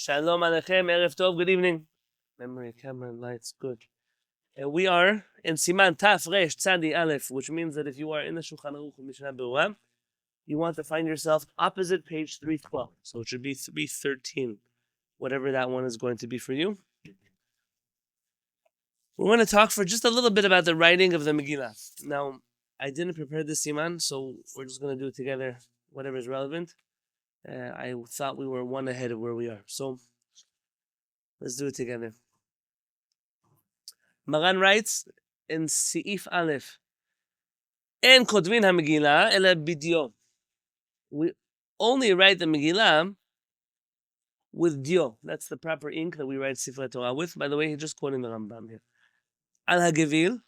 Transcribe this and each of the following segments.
Shalom Aleichem, Erev Tov, good evening. Memory, camera, lights, good. We are in Siman Taf Resh Tzadi Aleph, which means that if you are in the Shulchan Aruch Mishnah Berurah, you want to find yourself opposite page 312. So it should be 313, whatever that one is going to be for you. We're going to talk for just a little bit about the writing of the Megillah. Now, I didn't prepare this Siman, so we're just going to do it together, whatever is relevant. I thought we were one ahead of where we are. So, let's do it together. Maran writes in Seif Aleph, En kotvin ha-Megillah ela b'dio. We only write the Megillah with dio. That's the proper ink that we write Sifrei Torah with. By the way, he's just quoting the Rambam here. Al ha-Gevil,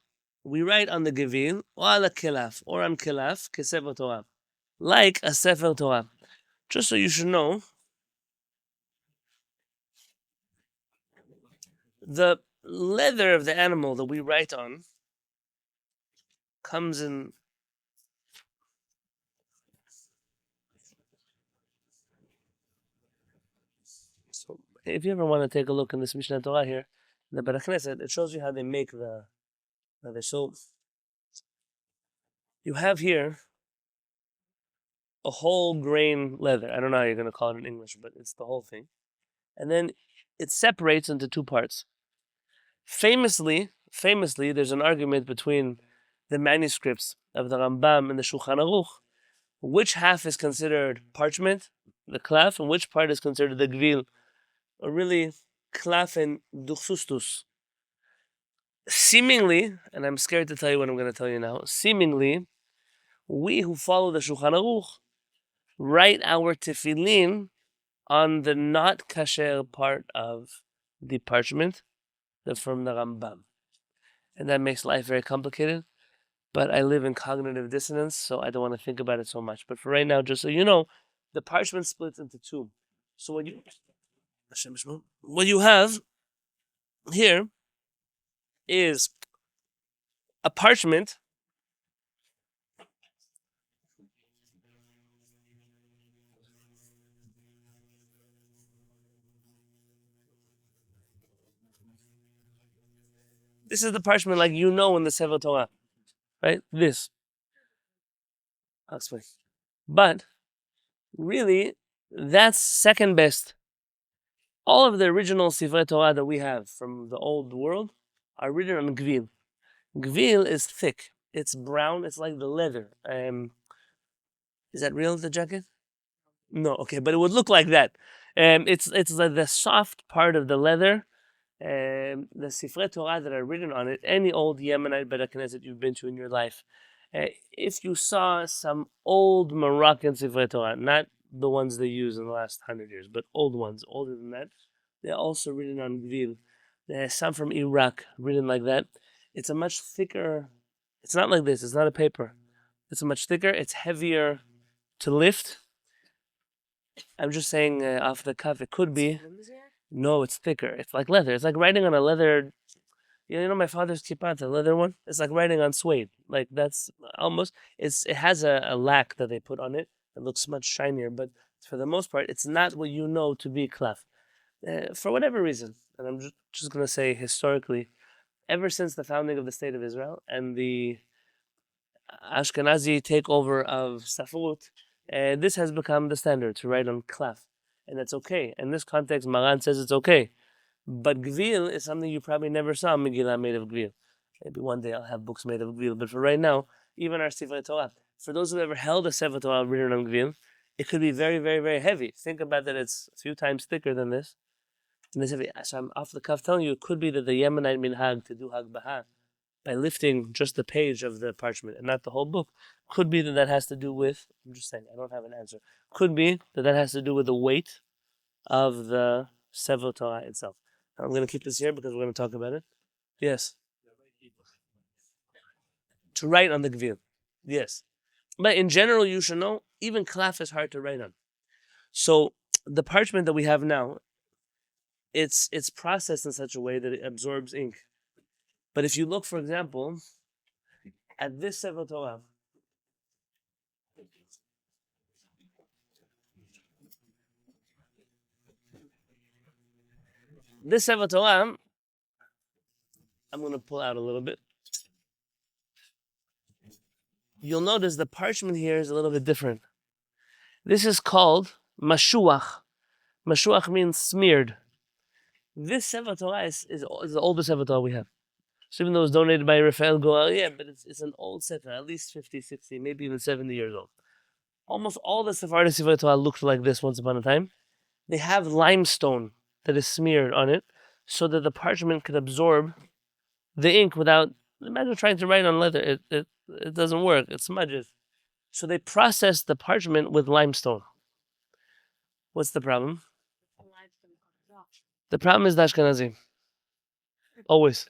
we write on the Gevil, or al ha-Kelaf, or on Kelaf, kesefer Torah, like a Sefer Torah. Just so you should know, the leather of the animal that we write on comes in so if you ever want to take a look in this Mishnah Torah here, the Beit Knesset, it shows you how they make the leather. So you have here a whole grain leather. I don't know how you're going to call it in English, but it's the whole thing. And then it separates into two parts. Famously, there's an argument between the manuscripts of the Rambam and the Shulchan Aruch, which half is considered parchment, the klaf, and which part is considered the gvil, or really klaf and duchsustus. Seemingly, and I'm scared to tell you what I'm going to tell you now, seemingly, we who follow the Shulchan Aruch write our tefillin on the not kasher part of the parchment from the Rambam. And that makes life very complicated. But I live in cognitive dissonance, so I don't want to think about it so much. But for right now, just so you know, the parchment splits into two. So what you have here is a parchment This is the parchment like you know in the Sefer Torah, right? This. I'll explain. But really, that's second best. All of the original Sefer Torah that we have from the old world are written on gvil. Gvil is thick. It's brown. It's like the leather. Is that real, the jacket? No, okay, but it would look like that. It's like the soft part of the leather. The Sifrei Torah that are written on it, any old Yemenite Beit Knesset you've been to in your life, if you saw some old Moroccan Sifrei Torah, not the ones they use in the last 100 years, but old ones, older than that, they're also written on gvil. There's some from Iraq written like that. It's a much thicker, it's not like this, it's not a paper. It's much thicker, it's heavier to lift. I'm just saying off the cuff, it could be. No, it's thicker. It's like leather. It's like writing on a leather. You know my father's kippah, the leather one? It's like writing on suede. Like that's almost, it has a lac that they put on it. It looks much shinier, but for the most part, it's not what you know to be klaf. For whatever reason, and I'm just going to say historically, ever since the founding of the State of Israel and the Ashkenazi takeover of Safut, this has become the standard to write on klaf. And that's okay. In this context, Maran says it's okay. But gvil is something you probably never saw Megillah made of gvil. Maybe one day I'll have books made of gvil. But for right now, even our Sifrei Torah, for those who ever held a Sefer Torah written on gvil, it could be very, very, very heavy. Think about that, it's a few times thicker than this. And so I'm off the cuff telling you, it could be that the Yemenite minhag to do hagbaha by lifting just the page of the parchment and not the whole book, could be that has to do with, I'm just saying, I don't have an answer. Could be that has to do with the weight of the Sefer Torah itself. I'm going to keep this here because we're going to talk about it. Yes. To write on the gvil. Yes. But in general, you should know, even klaf is hard to write on. So the parchment that we have now, it's processed in such a way that it absorbs ink. But if you look, for example, at this Sefer Torah, This Sefer Torah, I'm going to pull out a little bit. You'll notice the parchment here is a little bit different. This is called mashuach. Mashuach means smeared. This Sefer Torah is the oldest Sefer Torah we have. So even though it was donated by Rafael Goel, yeah, but it's an old Sefer, at least 50, 60, maybe even 70 years old. Almost all the Sephardic Sefer Torah looked like this once upon a time. They have limestone that is smeared on it so that the parchment could absorb the ink without, imagine trying to write on leather. It doesn't work. It smudges. So they process the parchment with limestone. What's the problem? The problem is the Ashkenazim. Always.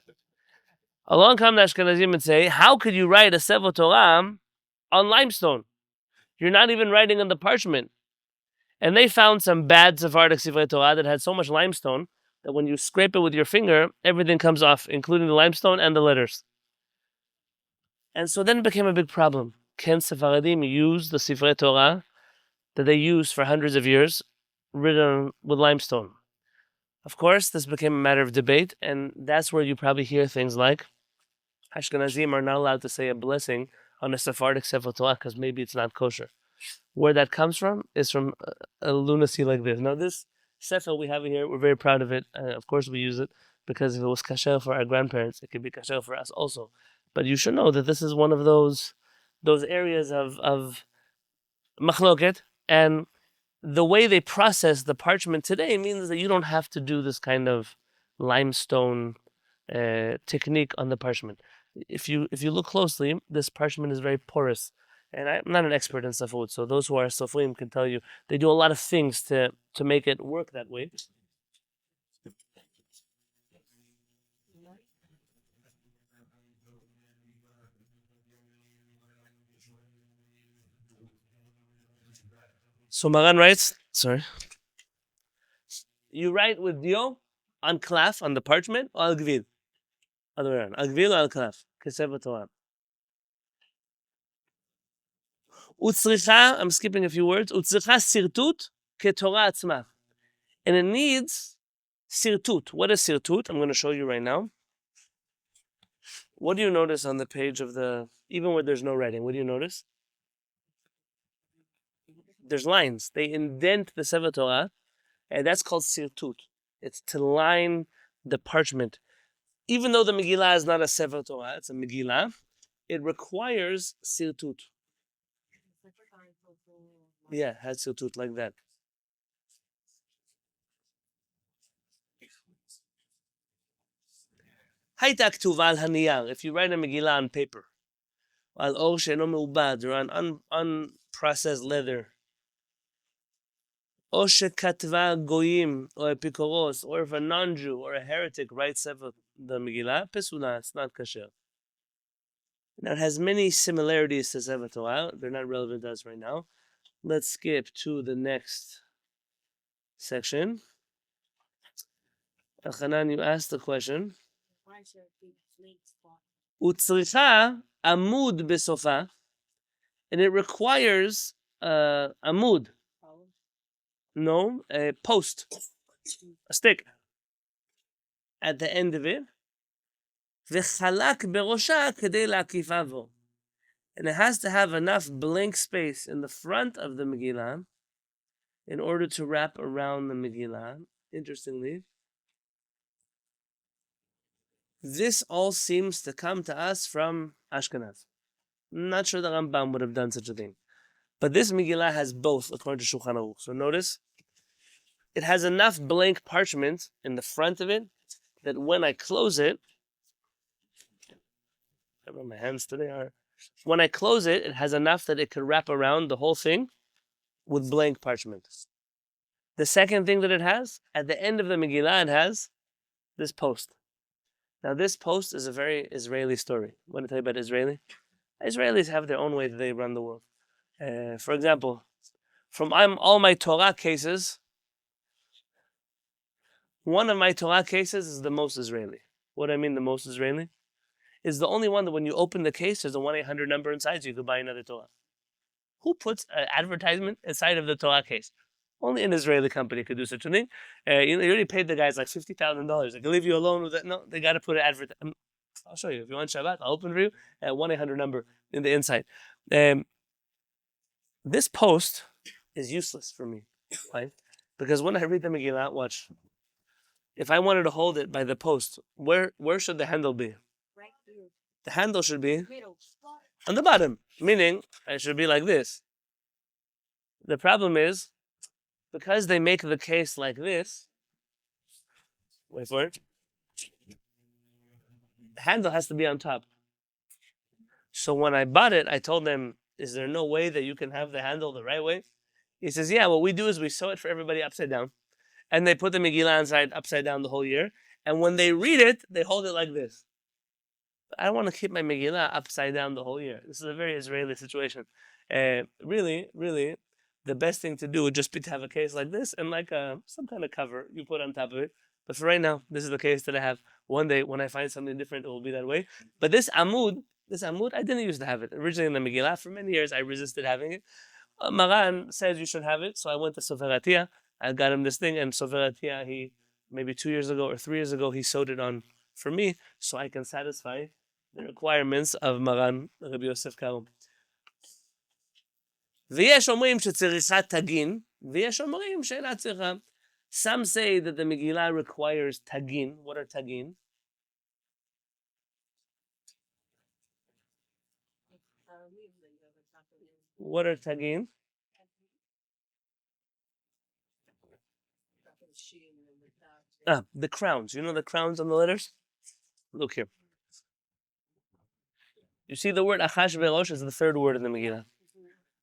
Along come the Ashkenazim and say, how could you write a Sefer Torah on limestone? You're not even writing on the parchment. And they found some bad Sephardic Sefer Torah that had so much limestone that when you scrape it with your finger, everything comes off, including the limestone and the letters. And so then it became a big problem. Can Sephardim use the Sefer Torah that they used for hundreds of years, written with limestone? Of course, this became a matter of debate, and that's where you probably hear things like Ashkenazim are not allowed to say a blessing on a Sephardic Sefer Torah because maybe it's not kosher. Where that comes from is from a lunacy like this. Now, this Sefer we have here, we're very proud of it. Of course, we use it because if it was kasher for our grandparents, it could be kasher for us also. But you should know that this is one of those areas of machloket, and the way they process the parchment today means that you don't have to do this kind of limestone technique on the parchment. If you look closely, this parchment is very porous. And I'm not an expert in safut, so those who are safurim can tell you they do a lot of things to make it work that way. So Maran writes, you write with dio on klaf, on the parchment, or al gvil? Other way around, al gvil or al klaf? Kesefer Torah. Utzricha, I'm skipping a few words, utzricha sirtut ketorah atzma. And it needs sirtut. What is sirtut? I'm going to show you right now. What do you notice on the page of even where there's no writing, what do you notice? There's lines. They indent the Sefer Torah, and that's called sirtut. It's to line the parchment. Even though the Megillah is not a Sefer Torah, it's a Megillah, it requires sirtut. Yeah, has sirtut like that. Hayta ktuva al haniyar. If you write a Megillah on paper, al or she'eno me'ubad, or on unprocessed leather, or shekatva goyim, or epikoros, or if a non-Jew or a heretic writes the Megillah, pesula, it's not kasher. Now it has many similarities to Sefer Torah. They're not relevant to us right now. Let's skip to the next section. Elchanan, you asked the question. Utzricha amud besofa, and it requires amud. No, a post, a stick at the end of it. V'chalak berosha kedei la'akif avo. And it has to have enough blank space in the front of the Megillah in order to wrap around the Megillah. Interestingly, this all seems to come to us from Ashkenaz. Not sure the Rambam would have done such a thing. But this Megillah has both, according to Shulchan Aruch. So notice, it has enough blank parchment in the front of it that when I close it, my hands today are. When I close it, it has enough that it could wrap around the whole thing with blank parchment. The second thing that it has, at the end of the Megillah, it has this post. Now, this post is a very Israeli story. I want to tell you about Israeli. Israelis have their own way that they run the world. For example, from all my Torah cases, one of my Torah cases is the most Israeli. What do I mean the most Israeli? Is the only one that when you open the case, there's a 1-800 number inside so you could buy another Torah. Who puts an advertisement inside of the Torah case? Only an Israeli company could do such a thing. You already paid the guys like $50,000. They can leave you alone with it. No, they got to put an advert. I'll show you. If you want Shabbat, I'll open for you at 1-800 number in the inside. This post is useless for me. Why? Because when I read the Megillah, watch. If I wanted to hold it by the post, where should the handle be? Right here. The handle should be on the bottom, meaning it should be like this. The problem is, because they make the case like this, wait for it, the handle has to be on top. So when I bought it, I told them, is there no way that you can have the handle the right way? He says, yeah, what we do is we sew it for everybody upside down. And they put the Megillah inside upside down the whole year. And when they read it, they hold it like this. But I don't want to keep my Megillah upside down the whole year. This is a very Israeli situation. Really, the best thing to do would just be to have a case like this and like some kind of cover you put on top of it. But for right now, this is the case that I have. One day, when I find something different, it will be that way. But this Amud, I didn't used to have it. Originally in the Megillah, for many years, I resisted having it. Maran says you should have it, so I went to Sofer Atiyah. I got him this thing, and Sofer Atiyah, he, maybe 2 years ago or 3 years ago, he sewed it on for me, so I can satisfy the requirements of Maran Rabbi Yosef Karo. ויש אומרים שצריכה תגין, ויש אומרים שאינה צריכה. Some say that the Megillah requires tagin. What are tagin? What are tagin? The crowns. You know the crowns on the letters? Look here. You see the word Achashverosh is the third word in the Megillah.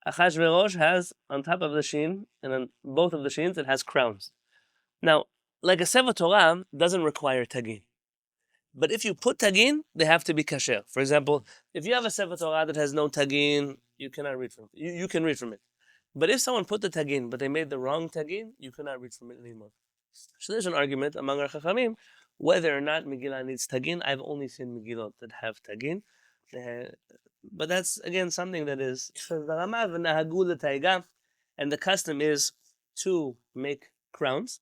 Achashverosh has, on top of the shin, and on both of the shins, it has crowns. Now, like a Sefer Torah doesn't require tagin. But if you put tagin, they have to be kasher. For example, if you have a Sefer Torah that has no tagin, you cannot read from it. You can read from it. But if someone put the tagin, but they made the wrong tagin, you cannot read from it anymore. So there's an argument among our chachamim whether or not Megillah needs tagin. I've only seen Megillot that have tagin. But that's, again, something that is, and the custom is to make crowns.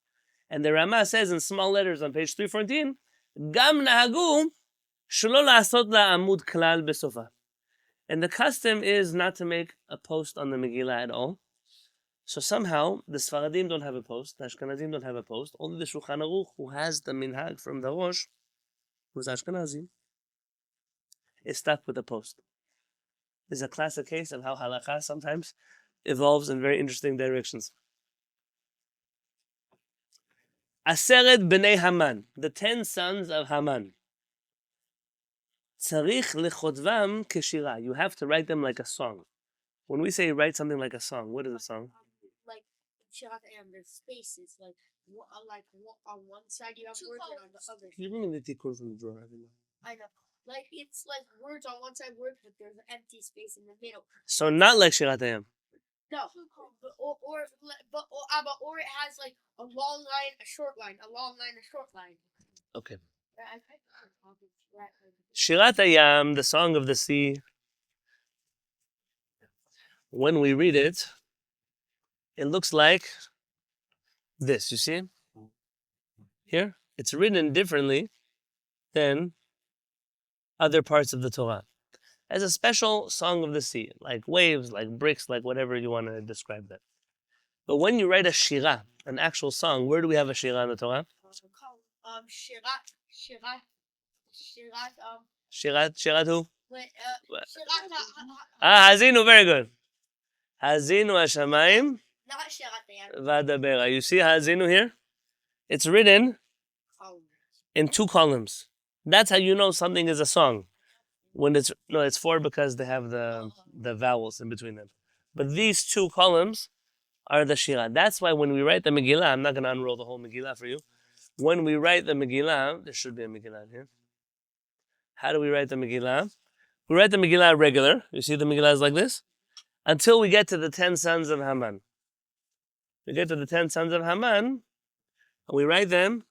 And the Ramah says in small letters on page 314, Gam nahagu shelo la'asot la'amud klal besofa. And the custom is not to make a post on the Megillah at all. So somehow, the Sfaradim don't have a post, the Ashkenazim don't have a post, only the Shulchan Aruch, who has the minhag from the Rosh, who's Ashkenazim, is stuck with a post. This is a classic case of how halakha sometimes evolves in very interesting directions. Aseret b'nei Haman, the 10 sons of Haman. Tzarich lechodvam keshira. You have to write them like a song. When we say write something like a song, what is a song? Like Shirat and there's spaces. Like on one side you have words and on the other. You remember the tikkun from the drawer? I know. Like it's like words on one side, words, but there's an empty space in the middle. So not like Shirat Hayam. No, or it has like a long line, a short line, a long line, a short line. Okay. Shirat Hayam, the song of the sea. When we read it, it looks like this. You see? Here, it's written differently than other parts of the Torah. As a special song of the sea, like waves, like bricks, like whatever you want to describe that. But when you write a shira, an actual song, where do we have a shira in the Torah? Shirat who? Hazinu, very good. Hazinu HaShamayim. Not Shirat Vadabera. You see Hazinu here? It's written in 2 columns. That's how you know something is a song. When it's 4 because they have the vowels in between them. But these 2 columns are the shira. That's why when we write the Megillah, I'm not going to unroll the whole Megillah for you. When we write the Megillah, there should be a Megillah here. How do we write the Megillah? We write the Megillah regular. You see the Megillah is like this. Until we get to the 10 sons of Haman. We get to the 10 sons of Haman, and we write them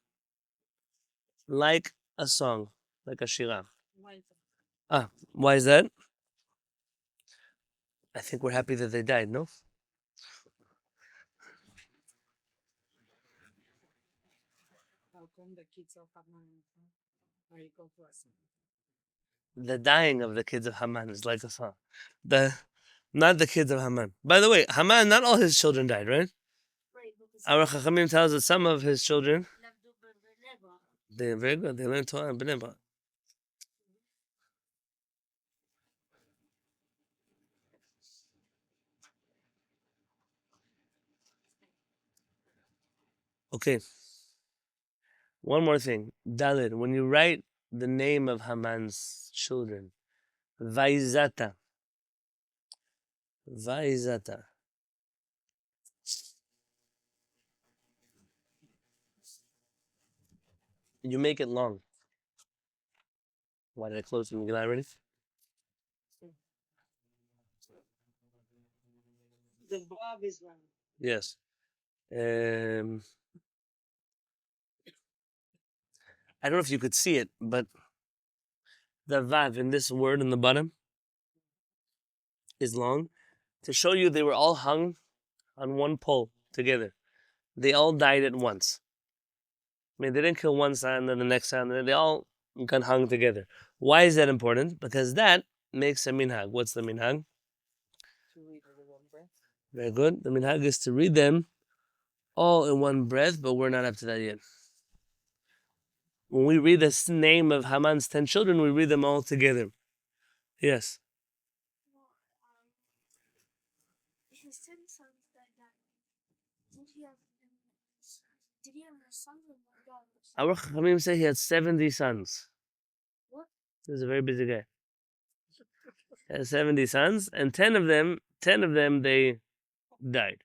like a song, like a shira. Why is that? I think we're happy that they died, no? How come the kids of Haman are equal to us? The dying of the kids of Haman is like a song. Not the kids of Haman. By the way, Haman, not all his children died, right? Right, because Our Chachamim tells us some of his children, Lamdu ben Breneva. they're very good. They learned Torah in Bnei Brak. Okay. One more thing. Dalit, when you write the name of Haman's children, Vaizata. Vaizata. You make it long. Why did I close the Megillah already? The Bob is one. Yes. I don't know if you could see it, but the Vav in this word in the bottom is long. To show you they were all hung on one pole together. They all died at once. I mean, they didn't kill one side and then the next side, and they all got hung together. Why is that important? Because that makes a minhag. What's the minhag? To read it in one breath. Very good. The minhag is to read them all in one breath, but we're not up to that yet. When we read the name of Haman's 10 children, we read them all together. Yes. His 10 sons that died. Did he have a son or daughters? Our Chachamim say he had 70 sons. What? He was a very busy guy. He had 70 sons, and 10 of them, they died.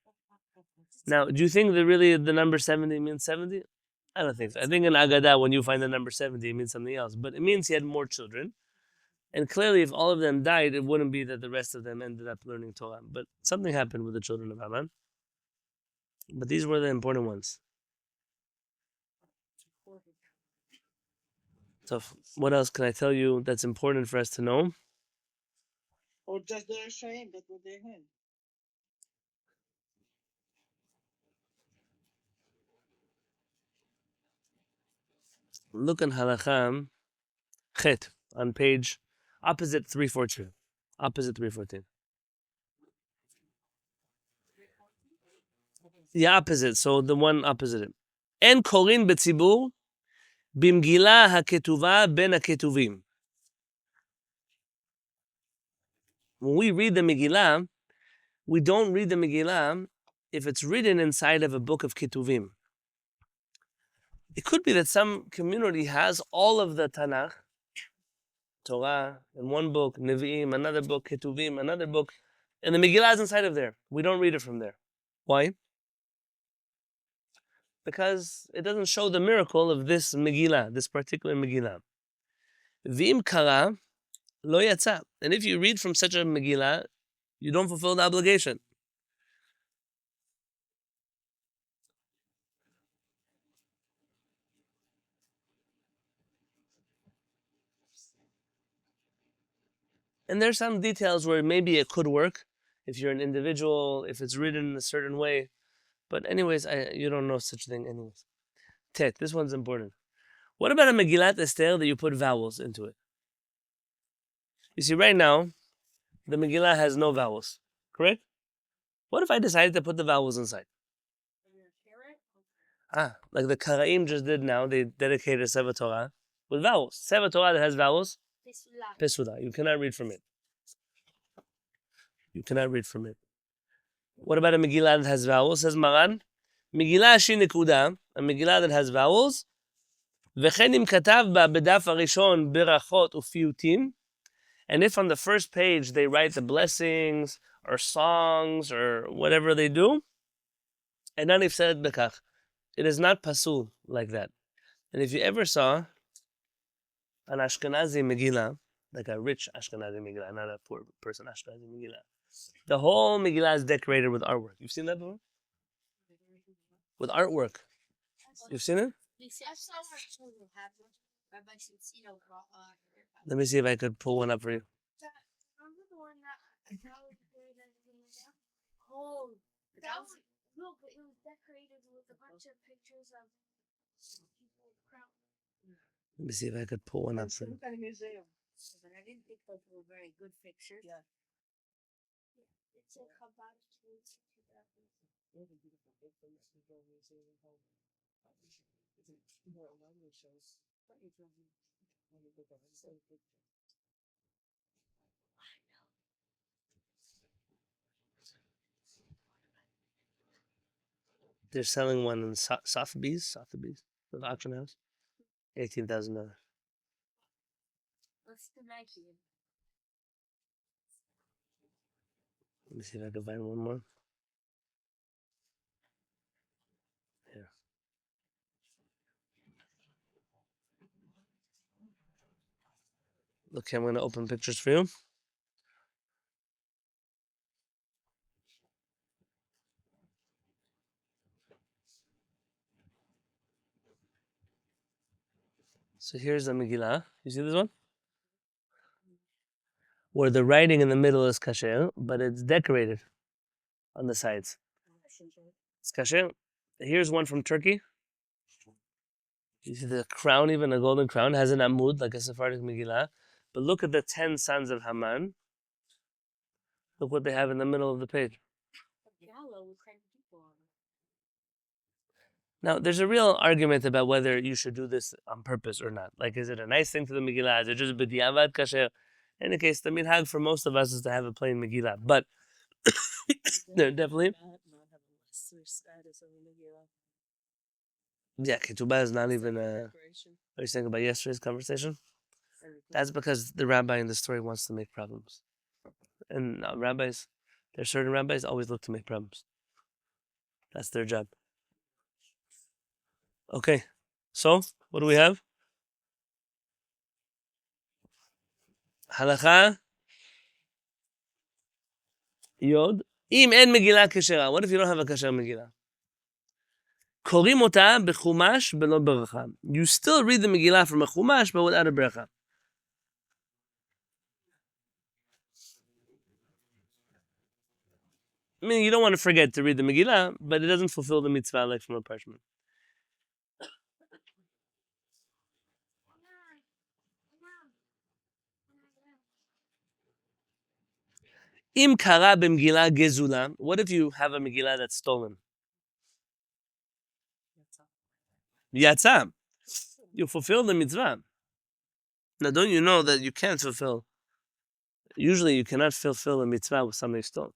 Now, do you think that really the number 70 means 70? I don't think so. I think in Agadah, when you find the number 70, it means something else. But it means he had more children. And clearly, if all of them died, it wouldn't be that the rest of them ended up learning Torah. But something happened with the children of Haman. But these were the important ones. So, what else can I tell you that's important for us to know? Or just the HaShamayim that were their hand. Look in Halakha Chet on page opposite 314. Opposite 314. The opposite, so the one opposite it. En korin betzibur bimgila haketuva ben haketuvim. When we read the Megillah, we don't read the Megillah if it's written inside of a book of Ketuvim. It could be that some community has all of the Tanakh, Torah, in one book, Nevi'im, another book, Ketuvim, another book, and the Megillah is inside of there. We don't read it from there. Why? Because it doesn't show the miracle of this Megillah, this particular Megillah. V'im kara lo yatsa. And if you read from such a Megillah, you don't fulfill the obligation. And there's some details where maybe it could work if you're an individual, if it's written in a certain way. But anyways, you don't know such a thing anyways. Tet, this one's important. What about a Megillat Esther that you put vowels into it? You see, right now, the Megillah has no vowels, correct? What if I decided to put the vowels inside? Like the Karaim just did now, they dedicated a Sefer Torah with vowels. Sefer Torah that has vowels, Pesuda. You cannot read from it. You cannot read from it. What about a Megillah that has vowels? Says Maran, Megillah shi nekuda, a Megillah that has vowels, וכן אם כתב בה בדף הראשון ברכות ופיוטים, and if on the first page they write the blessings or songs or whatever they do, and then if said bekach, it is not pasul like that. And if you ever saw an Ashkenazi Megillah, like a rich Ashkenazi Megillah, not a poor person Ashkenazi Megillah, the whole Megillah is decorated with artwork. You've seen that before? With artwork. You've seen it? Let me see if I could pull one up for you. Remember the one that oh, that was no, but it was decorated with a bunch of pictures of people Let me see if I could pull one up. Some kind of museum. But I didn't think those were very good pictures. Yeah. It's a Chabad Institute. They have a beautiful Israel museum in home. It's more language shows. When you look at it, it's so good. They're selling one in Sotheby's, the auction house. $18,000. What's the Nike? Let me see if I can find one more. Here. Okay, I'm going to open pictures for you. So here's the Megillah. You see this one? Where the writing in the middle is kasher, but it's decorated on the sides. It's kasher. Here's one from Turkey. You see the crown, even a golden crown, has an amud, like a Sephardic Megillah. But look at the 10 sons of Haman. Look what they have in the middle of the page. Now, there's a real argument about whether you should do this on purpose or not. Like, is it a nice thing for the Megillah? Is it just b'diavad kasher? In any case, the minhag for most of us is to have a plain Megillah. But there definitely... Yeah, ketubah is not even a... Are you saying about yesterday's conversation? That's because the rabbi in the story wants to make problems. And rabbis, there are certain rabbis always look to make problems. That's their job. Okay, so what do we have? Halakha Yod. Im en Megillah keshera. What if you don't have a kasher Megillah? Korim ota bechumash belo beracha. You still read the Megillah from a chumash, but without a beracha. I mean, you don't want to forget to read the Megillah, but it doesn't fulfill the mitzvah like from a parchment. Im kara b'Megillah gezula. What if you have a Megillah that's stolen? Yatsa. You fulfill the mitzvah. Now, don't you know that you can't fulfill? Usually, you cannot fulfill a mitzvah with something stolen.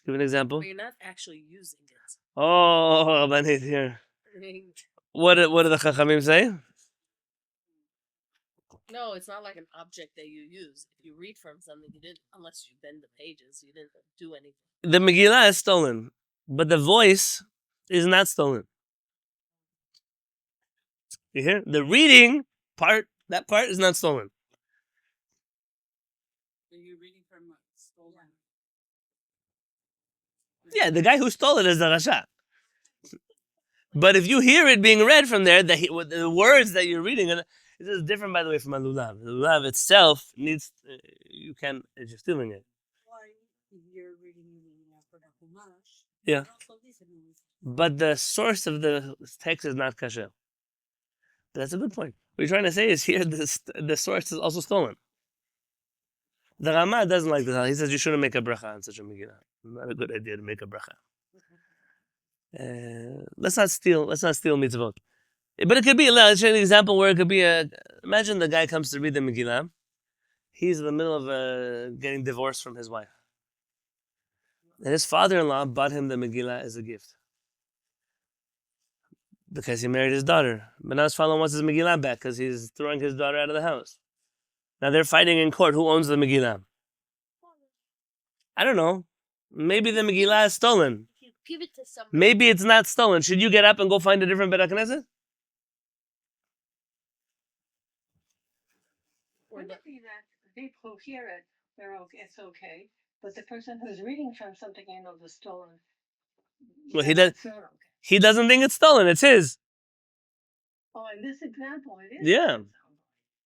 Give an example. But you're not actually using it. Oh, Banit here. What do the Chachamim say? No, it's not like an object that you use. If you read from something, you didn't, unless you bend the pages, you didn't do anything. The Megillah is stolen, but the voice is not stolen. You hear? The reading part, that part is not stolen. Are you reading from stolen? Yeah, the guy who stole it is the Rasha. But if you hear it being read from there, the words that you're reading, and this is different, by the way, from a lulav. The lulav itself needs, you can, it's just stealing it. Why you're reading for the Chumash? Yeah. But the source of the text is not kasher. But that's a good point. What you're trying to say is here, the source is also stolen. The Rama doesn't like this. He says you shouldn't make a bracha on such a Megillah. Not a good idea to make a bracha. Let's not steal mitzvot. But it could be, let's show you an example where it could be imagine the guy comes to read the Megillah. He's in the middle of getting divorced from his wife. And his father-in-law bought him the Megillah as a gift. Because he married his daughter. But now his father wants his Megillah back because he's throwing his daughter out of the house. Now they're fighting in court. Who owns the Megillah? I don't know. Maybe the Megillah is stolen. Give it to somebody. Maybe it's not stolen. Should you get up and go find a different Beit HaKnesset? Or that people who hear it, it's okay. But the person who's reading from something I know is stolen. Well, He doesn't think it's stolen. It's his. Oh, in this example, it is. Yeah.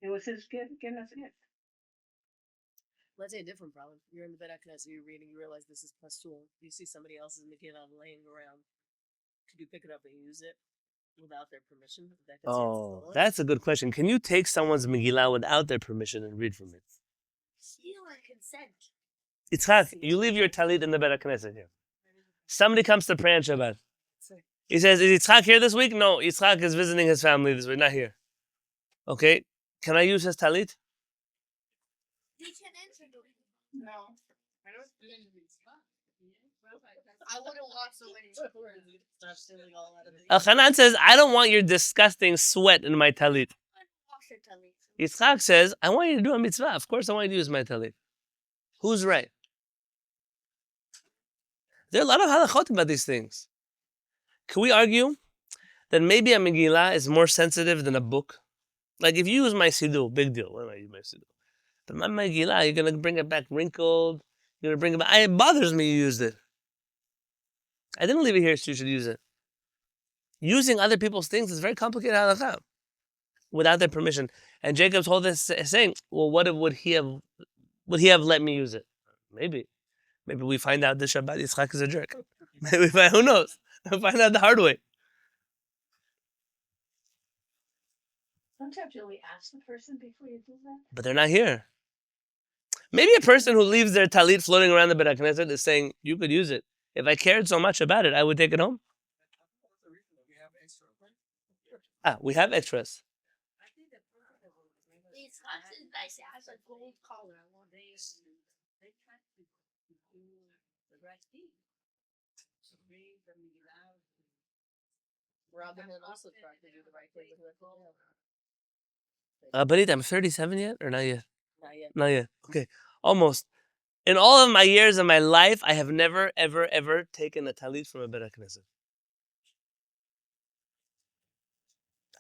It was his gift, given us a gift. Let's say a different problem. You're in the Beit HaKnesset, you're reading, you realize this is pasul. You see somebody else's Megillah laying around. Could you pick it up and use it without their permission? That gets Oh, that's a good question. Can you take someone's Megillah without their permission and read from it? Seal and consent. Yitzchak, you leave your talit in the Beit HaKnesset here. Somebody comes to pray on Shabbat. He says, is Yitzchak here this week? No, Yitzchak is visiting his family this week, not here. Okay, can I use his talit? They can enter the No. I don't I wouldn't want so many. Start stealing all out of the Elchanan says, I don't want your disgusting sweat in my talit. Wash your tummy. Yitzchak says, I want you to do a mitzvah. Of course I want you to use my talit. Who's right? There are a lot of halachot about these things. Can we argue that maybe a Megillah is more sensitive than a book? Like if you use my siddur, big deal. Why don't I use my siddur? But my Megillah, you're going to bring it back wrinkled. You're going to bring it back. It bothers me you used it. I didn't leave it here so you should use it. Using other people's things is very complicated halakha without their permission. And Jacob's whole this saying, well, what would he have let me use it? Maybe we find out this Shabbat Yitzchak is a jerk. Maybe who knows? We'll find out the hard way. Sometimes we ask the person before you do that. But they're not here. Maybe a person who leaves their talit floating around the Beit HaKnesset is saying, you could use it. If I cared so much about it, I would take it home. We have extras. It's nice. It has a gold collar. I want these. They tried to do the right thing. So read the Megillah. Robin Hood also tried to do the right thing with Barit, I'm 37 yet or not yet? Not yet. Not yet. Okay, almost. In all of my years of my life, I have never, ever, ever taken a talit from a Beit HaKnesset.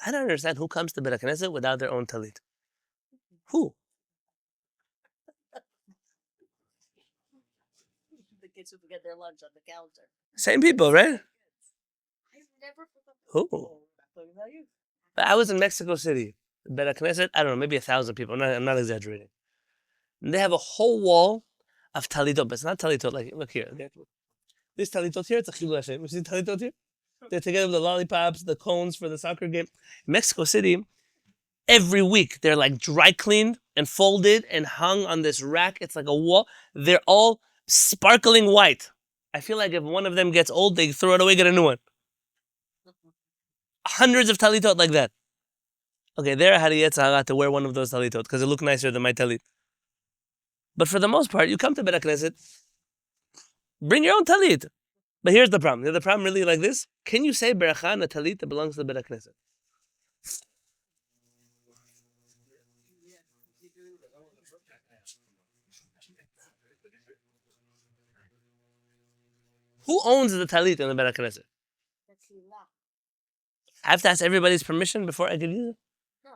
I don't understand who comes to Beit HaKnesset without their own talit. Who? The kids who forget their lunch on the counter. Same people, right? I've never forgotten. Who? Talking about you. But I was in Mexico City. Beit HaKnesset, I don't know, maybe 1,000 people. I'm not exaggerating. And they have a whole wall of talitot, but it's not talitot. Like, look here. Okay? This talitot here, it's a chilul Hashem. You see talitot here? They're together with the lollipops, the cones for the soccer game. In Mexico City, every week they're like dry cleaned and folded and hung on this rack. It's like a wall. They're all sparkling white. I feel like if one of them gets old, they throw it away, get a new one. Hundreds of talitot like that. Okay, there I had a yetzirah to wear one of those talitot because it looked nicer than my talit. But for the most part, you come to Beit HaKnesset, bring your own talit. But here's the problem. The problem really like this. Can you say beracha on a talit that belongs to the Beit HaKnesset? Who owns the talit in the Beit HaKnesset? I have to ask everybody's permission before I can use it? No.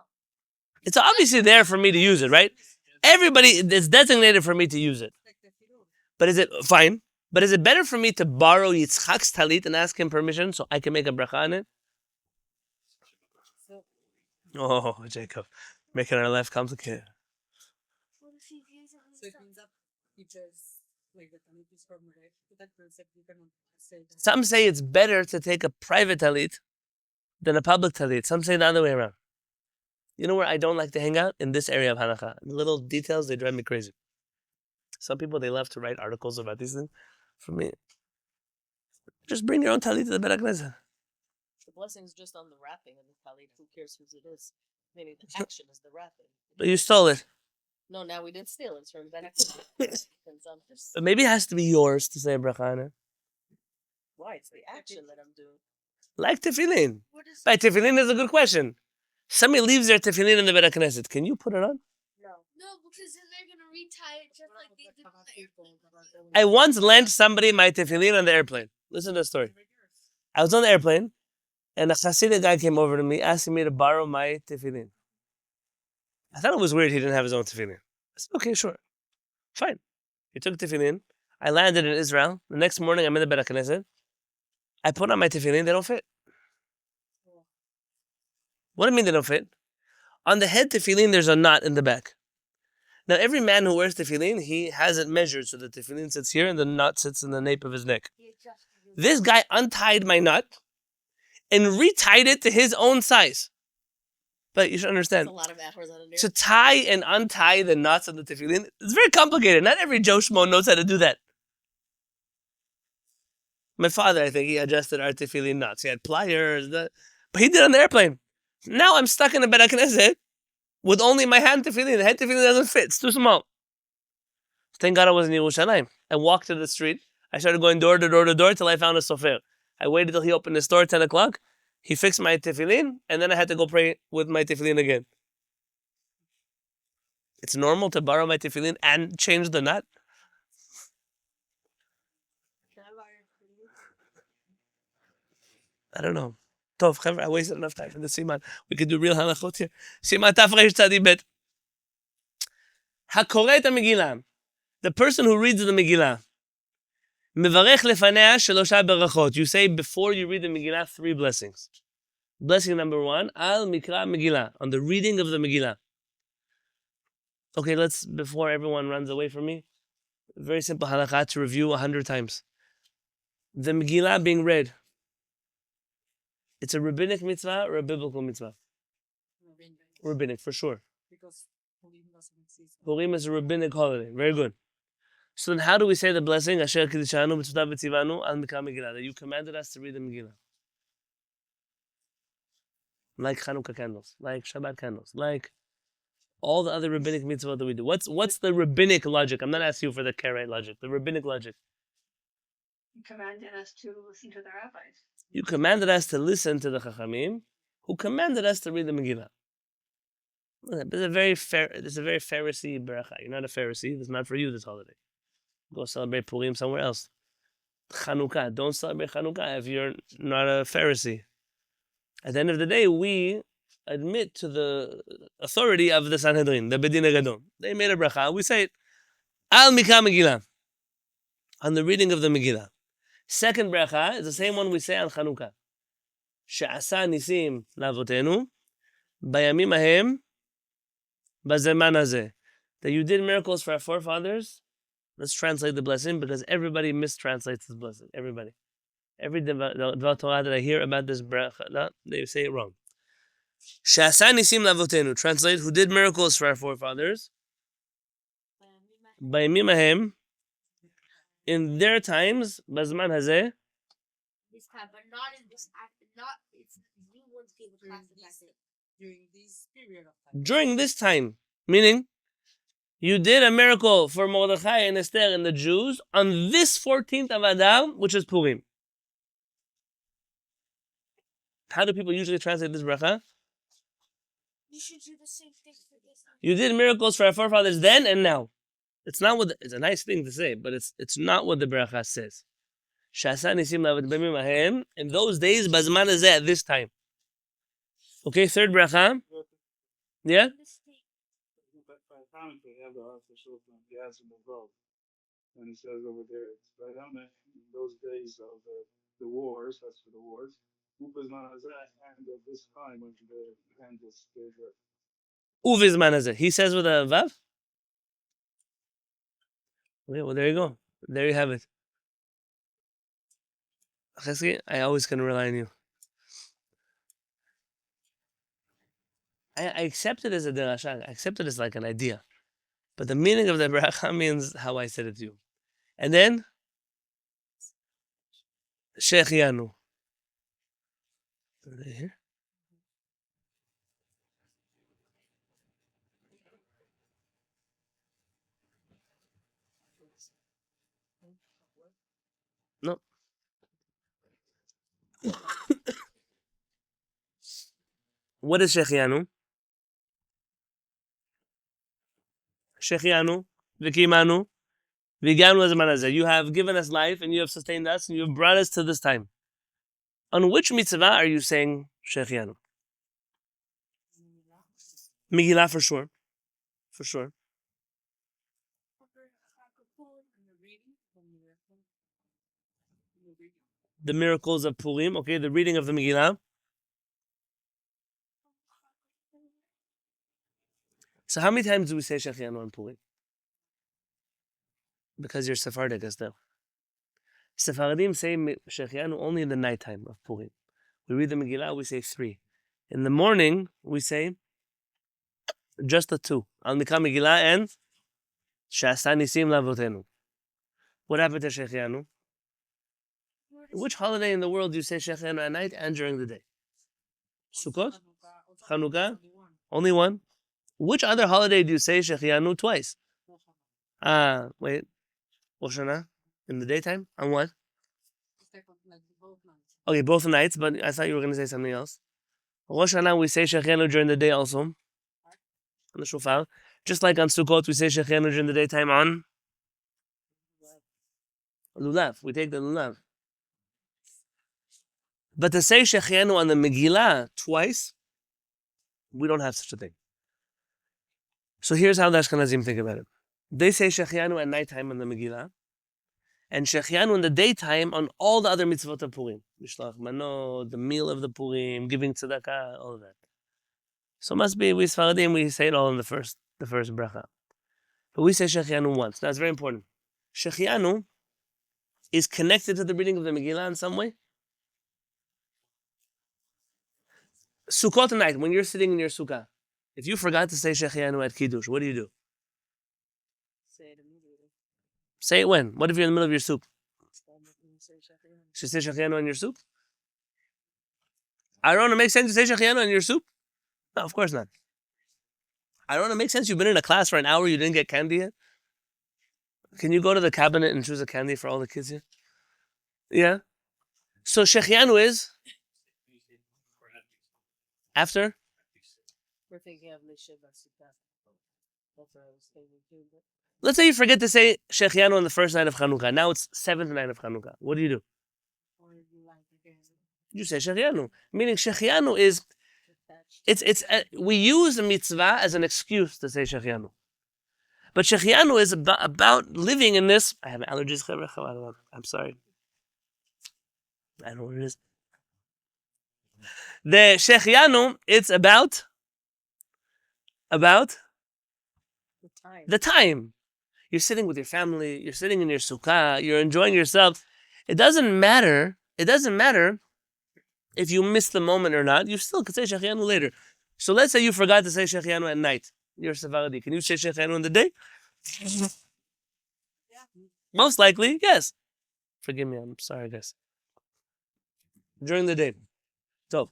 It's obviously there for me to use it, right? Everybody is designated for me to use it. But is it fine? But is it better for me to borrow Yitzchak's talit and ask him permission so I can make a bracha on it? Oh, Jacob, making our life complicated. What if he views it So it himself? means that because like the talit is from right, that concept you cannot say that. Some say it's better to take a private talit than a public talit. Some say the other way around. You know where I don't like to hang out? In this area of Hanukkah. Little details, they drive me crazy. Some people, they love to write articles about these things. For me, just bring your own talit to the Beit HaKnesset. The blessing is just on the wrapping of the talit. Who cares whose it is? Maybe the action is the wrapping. But you stole it. No, now we didn't steal it. It's from Beit HaKnesset. But maybe it has to be yours to say a bracha on it. Why? It's the action that I'm doing. Like tefillin. What is By tefillin is a good question. Somebody leaves their tefillin in the Beit HaKnesset. Can you put it on? No, because then they're gonna retie it just like they did with the airplane. I once lent somebody my tefillin on the airplane. Listen to the story. I was on the airplane, and a Hasidic guy came over to me asking me to borrow my tefillin. I thought it was weird he didn't have his own tefillin. I said, okay, sure. Fine. He took tefillin. I landed in Israel. The next morning, I'm in the Beit HaKnesset. I put on my tefillin, they don't fit. What do I mean they don't fit? On the head tefillin, there's a knot in the back. Now, every man who wears tefillin, he has it measured so the tefillin sits here and the knot sits in the nape of his neck. This guy untied my knot and retied it to his own size. But you should understand, That's a lot of hours on a to tie and untie the knots of the tefillin, it's very complicated. Not every Joe Schmo knows how to do that. My father, I think, he adjusted our tefillin knots. He had pliers, but he did it on the airplane. Now I'm stuck in a Bet HaKnesset with only my hand tefillin. The head tefillin doesn't fit. It's too small. Thank God I was in Yerushalayim. I walked to the street. I started going door to door to door till I found a sofer. I waited till he opened the store at 10 o'clock. He fixed my tefillin, and then I had to go pray with my tefillin again. It's normal to borrow my tefillin and change the knot. I don't know. Tov, Chaver, I wasted enough time for the Siman. We could do real halachot here. Siman Tafresh Tzadi Bet. Hakoret Megillah. The person who reads the Megillah. Mevarech lefanea shelosha berachot. You say before you read the Megillah 3 blessings. Blessing number 1, al mikra Megillah, on the reading of the Megillah. Okay, let's, before everyone runs away from me, very simple halakha to review 100 times. The Megillah being read. It's a rabbinic mitzvah or a biblical mitzvah? Rabbinic, for sure. Because Purim is a rabbinic holiday. Very good. So then how do we say the blessing? Asher kiddushanu mitzvah v'tzivanu al mikra Megillah. That you commanded us to read the Megillah. Like Chanukah candles, like Shabbat candles, like all the other rabbinic mitzvah that we do. What's the rabbinic logic? I'm not asking you for the Karaite logic. The rabbinic logic. You commanded us to listen to the rabbis. You commanded us to listen to the Chachamim, who commanded us to read the Megillah. It's a very Pharisee bracha. You're not a Pharisee. It's not for you this holiday. Go celebrate Purim somewhere else. Chanukah. Don't celebrate Chanukah if you're not a Pharisee. At the end of the day, we admit to the authority of the Sanhedrin, the Bedin HaGadol. They made a bracha. We say it. Al Mikra Megillah. On the reading of the Megillah. Second bracha is the same one we say on Chanukah. She'asa nisim lavotenu bayamim ahem bazeman hazeh. That you did miracles for our forefathers. Let's translate the blessing because everybody mistranslates this blessing. Everybody. Every Dvar Torah that I hear about this bracha, they say it wrong. She'asa nisim lavotenu. Translate, who did miracles for our forefathers. Bayamim ahem. In their times, Bazman Hazeh. This time, but not in this act. Not it's you won't be able to classify it. during this period of time. During this time, meaning you did a miracle for Mordechai and Esther and the Jews on this 14th of Adar, which is Purim. How do people usually translate this bracha? You should do the same thing for this. You did miracles for our forefathers then and now. It's not what it's a nice thing to say, but it's not what the bracha says. Shasa nisim lavet b'mim ahem. In those days, bazman hazeh, at this time. Okay, third bracha. Yeah. And he says over there, it's in those days of the wars, that's for the wars. And at this time when the hand is Uvizman hazeh. He says with a vav. Okay, well, there you go. There you have it. Chesky, I always can rely on you. I accept it as a derasha. I accept it as like an idea. But the meaning of the bracha means how I said it to you. And then, Shechianu. Are they here? No. What is Shechianu? Shechianu, Vikimanu, Viganu Azman hazeh. You have given us life and you have sustained us and you have brought us to this time. On which mitzvah are you saying Shechianu? Megillah for sure. For sure. the miracles of Purim, okay, the reading of the Megillah. So how many times do we say Shechianu on Purim? Because you're Sephardic as well. Sephardim say Shechianu only in the nighttime of Purim. We read the Megillah, we say 3. In the morning, we say just the 2. Al Mikra Megillah and Sha'asa Nisim Lavotenu. What happened to Shechianu? Which holiday in the world do you say Shechianu at night and during the day? Sukkot? Chanukah? Only one? Which other holiday do you say Shechianu twice? Wait. Rosh Hashanah? In the daytime? On what? Okay, both nights, but I thought you were going to say something else. Rosh Hashanah, we say Shechianu during the day also. On the shofar. Just like on Sukkot, we say Shechianu during the daytime on Lulav. We take the Lulav. But to say Shechianu on the Megillah twice, we don't have such a thing. So here's how the Ashkenazim think about it. They say Shechianu at nighttime on the Megillah, and Shechianu in the daytime on all the other mitzvot of Purim. Mishlach Manot, the meal of the Purim, giving tzedakah, all of that. So must be, we Sfaradim, we say it all in the first bracha. But we say Shechianu once. Now it's very important. Shechianu is connected to the reading of the Megillah in some way. Sukkot night, when you're sitting in your sukkah, if you forgot to say Shechianu at Kiddush, what do? Say it immediately. Say it when? What if you're in the middle of your soup? Installment, and you say Shechianu. Should you say Shechianu on your soup? I don't know, it makes sense to say Shechianu on your soup? No, of course not. I don't know, it makes sense you've been in a class for an hour, you didn't get candy yet? Can you go to the cabinet and choose a candy for all the kids here? Yeah? So Shechianu is? After? We're thinking of Lishiva Sukkah. That's what I was thinking too. But Let's say you forget to say Shechianu on the first night of Chanukah. Now it's 7th night of Chanukah. What do? or you like again. You say Shechianu. Meaning Shechianu is, Attached. we use a mitzvah as an excuse to say Shechianu. But Shechianu is about living in this. I have allergies. I'm sorry. I don't know what it is. The Shechianu, it's about The time. the time. You're sitting with your family, you're sitting in your sukkah, you're enjoying yourself. It doesn't matter if you miss the moment or not, you still could say Shechianu later. So let's say you forgot to say Shechianu at night. You're Sephardi. Can you say Shechianu in the day? Yeah. Most likely, yes. Forgive me, I'm sorry, guys. During the day. So,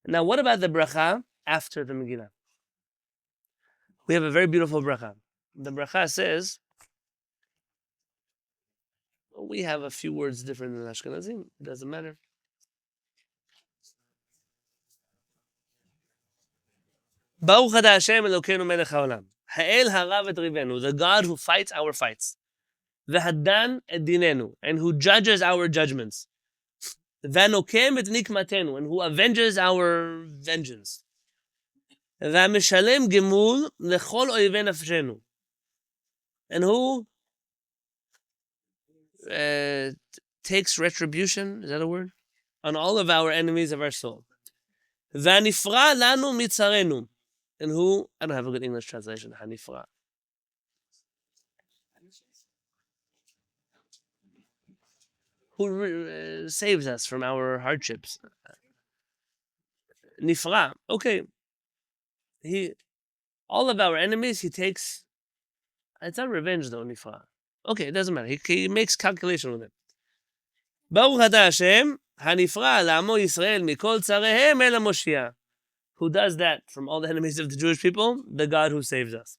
now what about the bracha after the Megillah? We have a very beautiful bracha. The bracha says, we have a few words different than Ashkenazim. It doesn't matter. Baruch Ata Hashem Elokeinu Melech HaOlam. Ha'el harav et rivenu. The God who fights our fights. V'hadan et dinenu. And who judges our judgments. V'anokem et nikmatenu. And who avenges our vengeance. V'amishalem gemul lechol oivei nafshenu. And who takes retribution, is that a word? On all of our enemies of our soul. V'anifra lanu mitzarenu. And who, I don't have a good English translation, hanifra. Who saves us from our hardships. Nifra, okay. All of our enemies, he takes, it's not revenge though, Nifra. Okay, it doesn't matter. He makes calculation with it. Baruch Ata Hashem, hanifra la'amo Yisrael mikol tzarehem el HaMoshiach. Who does that from all the enemies of the Jewish people? The God who saves us.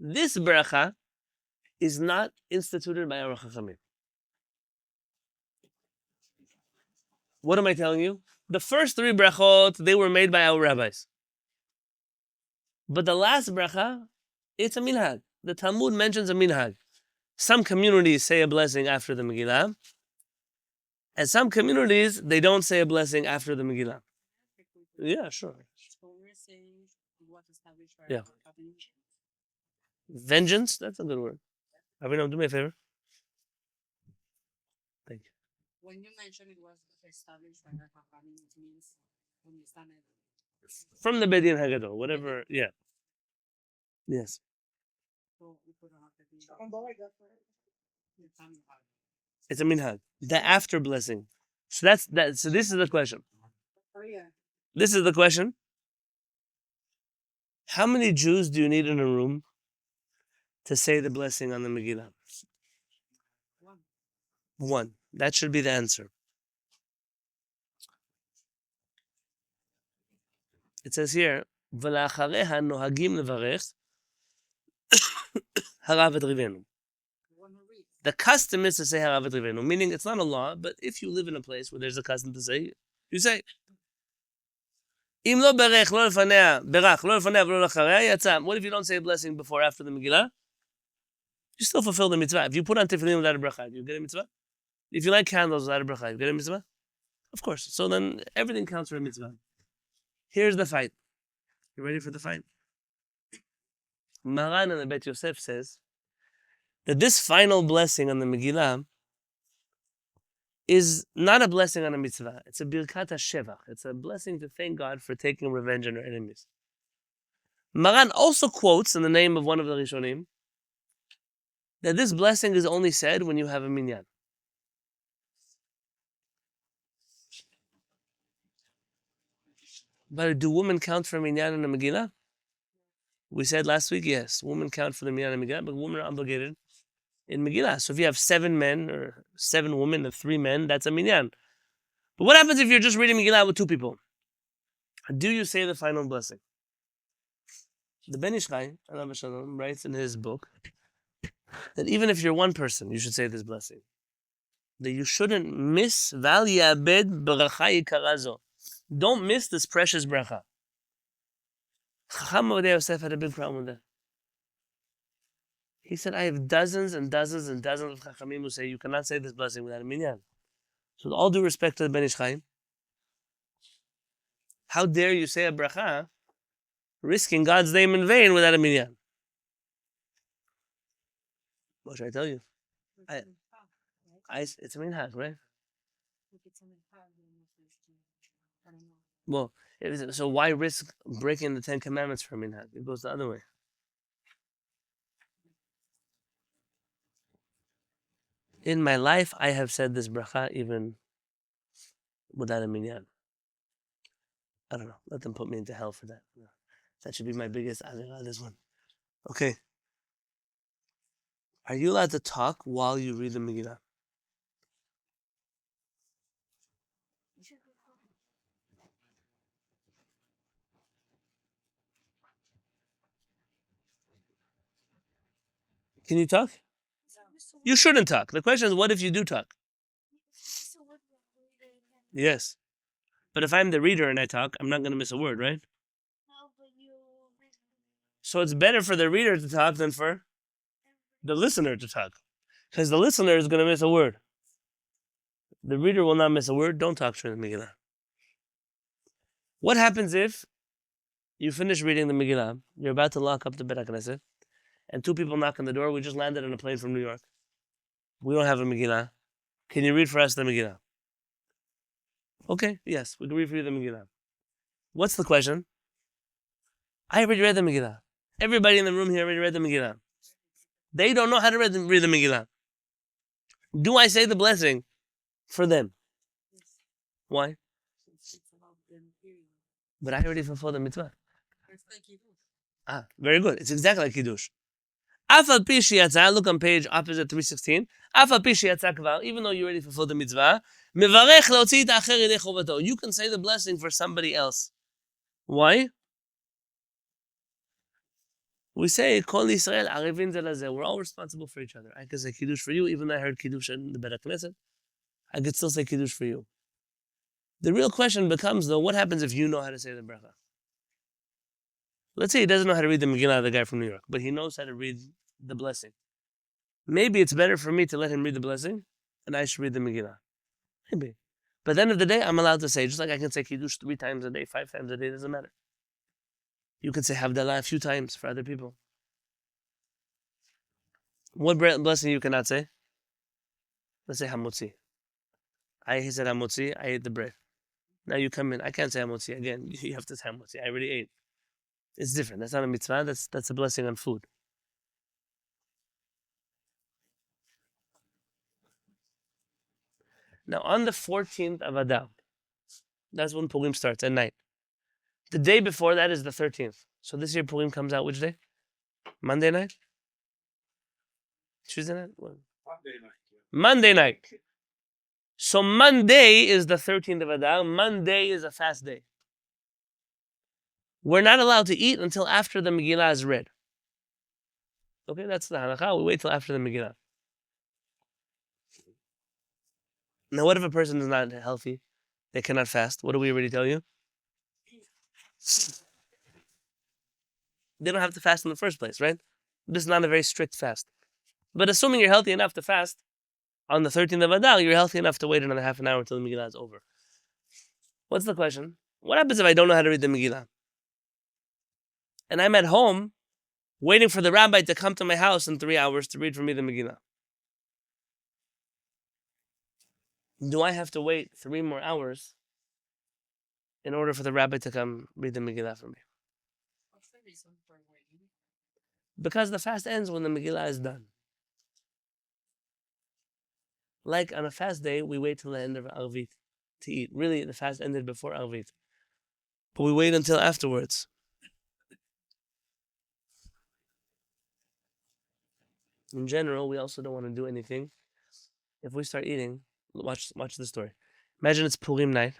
This bracha is not instituted by our HaShamayim. What am I telling you? The first 3 brachot, they were made by our rabbis. But the last bracha, it's a minhag. The Talmud mentions a minhag. Some communities say a blessing after the Megillah, and some communities, they don't say a blessing after the Megillah. Yeah, sure. So we're saying what established by Yeah. Rabbi. Vengeance, that's a good word. Avinam, do me a favor. Thank you. When you mentioned it was established by the HaShamayim, it means when you stand it. From the Bedin Hagadol, whatever. Yeah. Yes. So it would have to be the time you have. It's a minhag. The after blessing. So that's that. So this is the question. Oh yeah. This is the question. How many Jews do you need in a room to say the blessing on the Megillah? One. One. That should be the answer. It says here, "V'la'achareha nohagim levarech harav et rivenu." One who reads. The custom is to say harav et rivenu, meaning it's not a law, but if you live in a place where there's a custom to say, you say. Im lo berech lo lefanea berach lo lefanea v'lo la'acharei yatsa. What if you don't say a blessing before or after the Megillah? You still fulfill the mitzvah. If you put on tefillin without a bracha, you get a mitzvah. If you light candles without a bracha, you get a mitzvah. Of course. So then everything counts for a mitzvah. Here's the fight. You ready for the fight? Maran and the Bet Yosef says that this final blessing on the Megillah is not a blessing on a mitzvah. It's a birkat shevach. It's a blessing to thank God for taking revenge on our enemies. Maran also quotes in the name of one of the Rishonim that this blessing is only said when you have a minyan. But do women count for minyan in the Megillah? We said last week, yes, women count for the minyan in the Megillah, but women are obligated in Megillah. So if you have 7 men or 7 women and 3 men, that's a minyan. But what happens if you're just reading Megillah with 2 people? Do you say the final blessing? The Ben Ish Chai, alav shalom, writes in his book that even if you're one person, you should say this blessing. That you shouldn't miss val ya'abed beracha yikara. Don't miss this precious bracha. Chacham Rabbi Yosef had a big problem with that. He said, I have dozens and dozens and dozens of chachamim who say you cannot say this blessing without a minyan. So with all due respect to the Ben Ish Chai, how dare you say a bracha risking God's name in vain without a minyan? What should I tell you? It's a minhag, right? Well, so why risk breaking the 10 Commandments for a minhag? It goes the other way. In my life, I have said this bracha even without a minyan. I don't know. Let them put me into hell for that. That should be my biggest avirah, this one. Okay. Are you allowed to talk while you read the Megillah? Can you talk? You shouldn't talk. The question is, what if you do talk? Yes. But if I'm the reader and I talk, I'm not going to miss a word, right? So it's better for the reader to talk than for the listener to talk. Because the listener is going to miss a word. The reader will not miss a word. Don't talk during the Megillah. What happens if you finish reading the Megillah, you're about to lock up the Beit HaKnesset, and 2 people knock on the door? We just landed on a plane from New York. We don't have a Megillah. Can you read for us the Megillah? Okay, yes, we can read for you the Megillah. What's the question? I already read the Megillah. Everybody in the room here already read the Megillah. They don't know how to read the Megillah. Do I say the blessing for them? Why? But I already fulfilled the mitzvah. Very good. It's exactly like Kiddush. Afal pi sheyatza, look on page opposite 316. Afal pi sheyatza kvar, even though you already fulfilled the mitzvah, mevarech leotzi et ha'acher yedei chovato. You can say the blessing for somebody else. Why? We say, Kol Yisrael arevin ze lazeh. We're all responsible for each other. I can say Kiddush for you, even though I heard Kiddush in the Beit HaKnesset. I could still say Kiddush for you. The real question becomes, though, what happens if you know how to say the bracha? Let's say he doesn't know how to read the Megillah, the guy from New York, but he knows how to read the blessing. Maybe it's better for me to let him read the blessing, and I should read the Megillah. Maybe. But at the end of the day, I'm allowed to say, just like I can say Kiddush 3 times a day, 5 times a day, doesn't matter. You can say Havdalah a few times for other people. What blessing you cannot say? Let's say Hamotzi. He said hamotzi. I ate the bread. Now you come in. I can't say hamotzi again. You have to say hamotzi. I already ate. It's different. That's not a mitzvah. That's a blessing on food. Now on the 14th of Adar, that's when Purim starts at night. The day before that is the 13th. So this year Purim comes out which day? Monday night? Tuesday night? What? Monday night. Monday night. So Monday is the 13th of Adar. Monday is a fast day. We're not allowed to eat until after the Megillah is read. Okay, that's the halakha. We wait till after the Megillah. Now, what if a person is not healthy? They cannot fast. What do we already tell you? They don't have to fast in the first place, right? This is not a very strict fast. But assuming you're healthy enough to fast, on the 13th of Adar, you're healthy enough to wait another half an hour until the Megillah is over. What's the question? What happens if I don't know how to read the Megillah? And I'm at home waiting for the rabbi to come to my house in 3 hours to read for me the Megillah. Do I have to wait 3 more hours in order for the rabbi to come read the Megillah for me? What's the reason for waiting? Because the fast ends when the Megillah is done. Like on a fast day, we wait till the end of Arvit to eat. Really, the fast ended before Arvit. But we wait until afterwards. In general, we also don't want to do anything. If we start eating, watch the story. Imagine it's Purim night.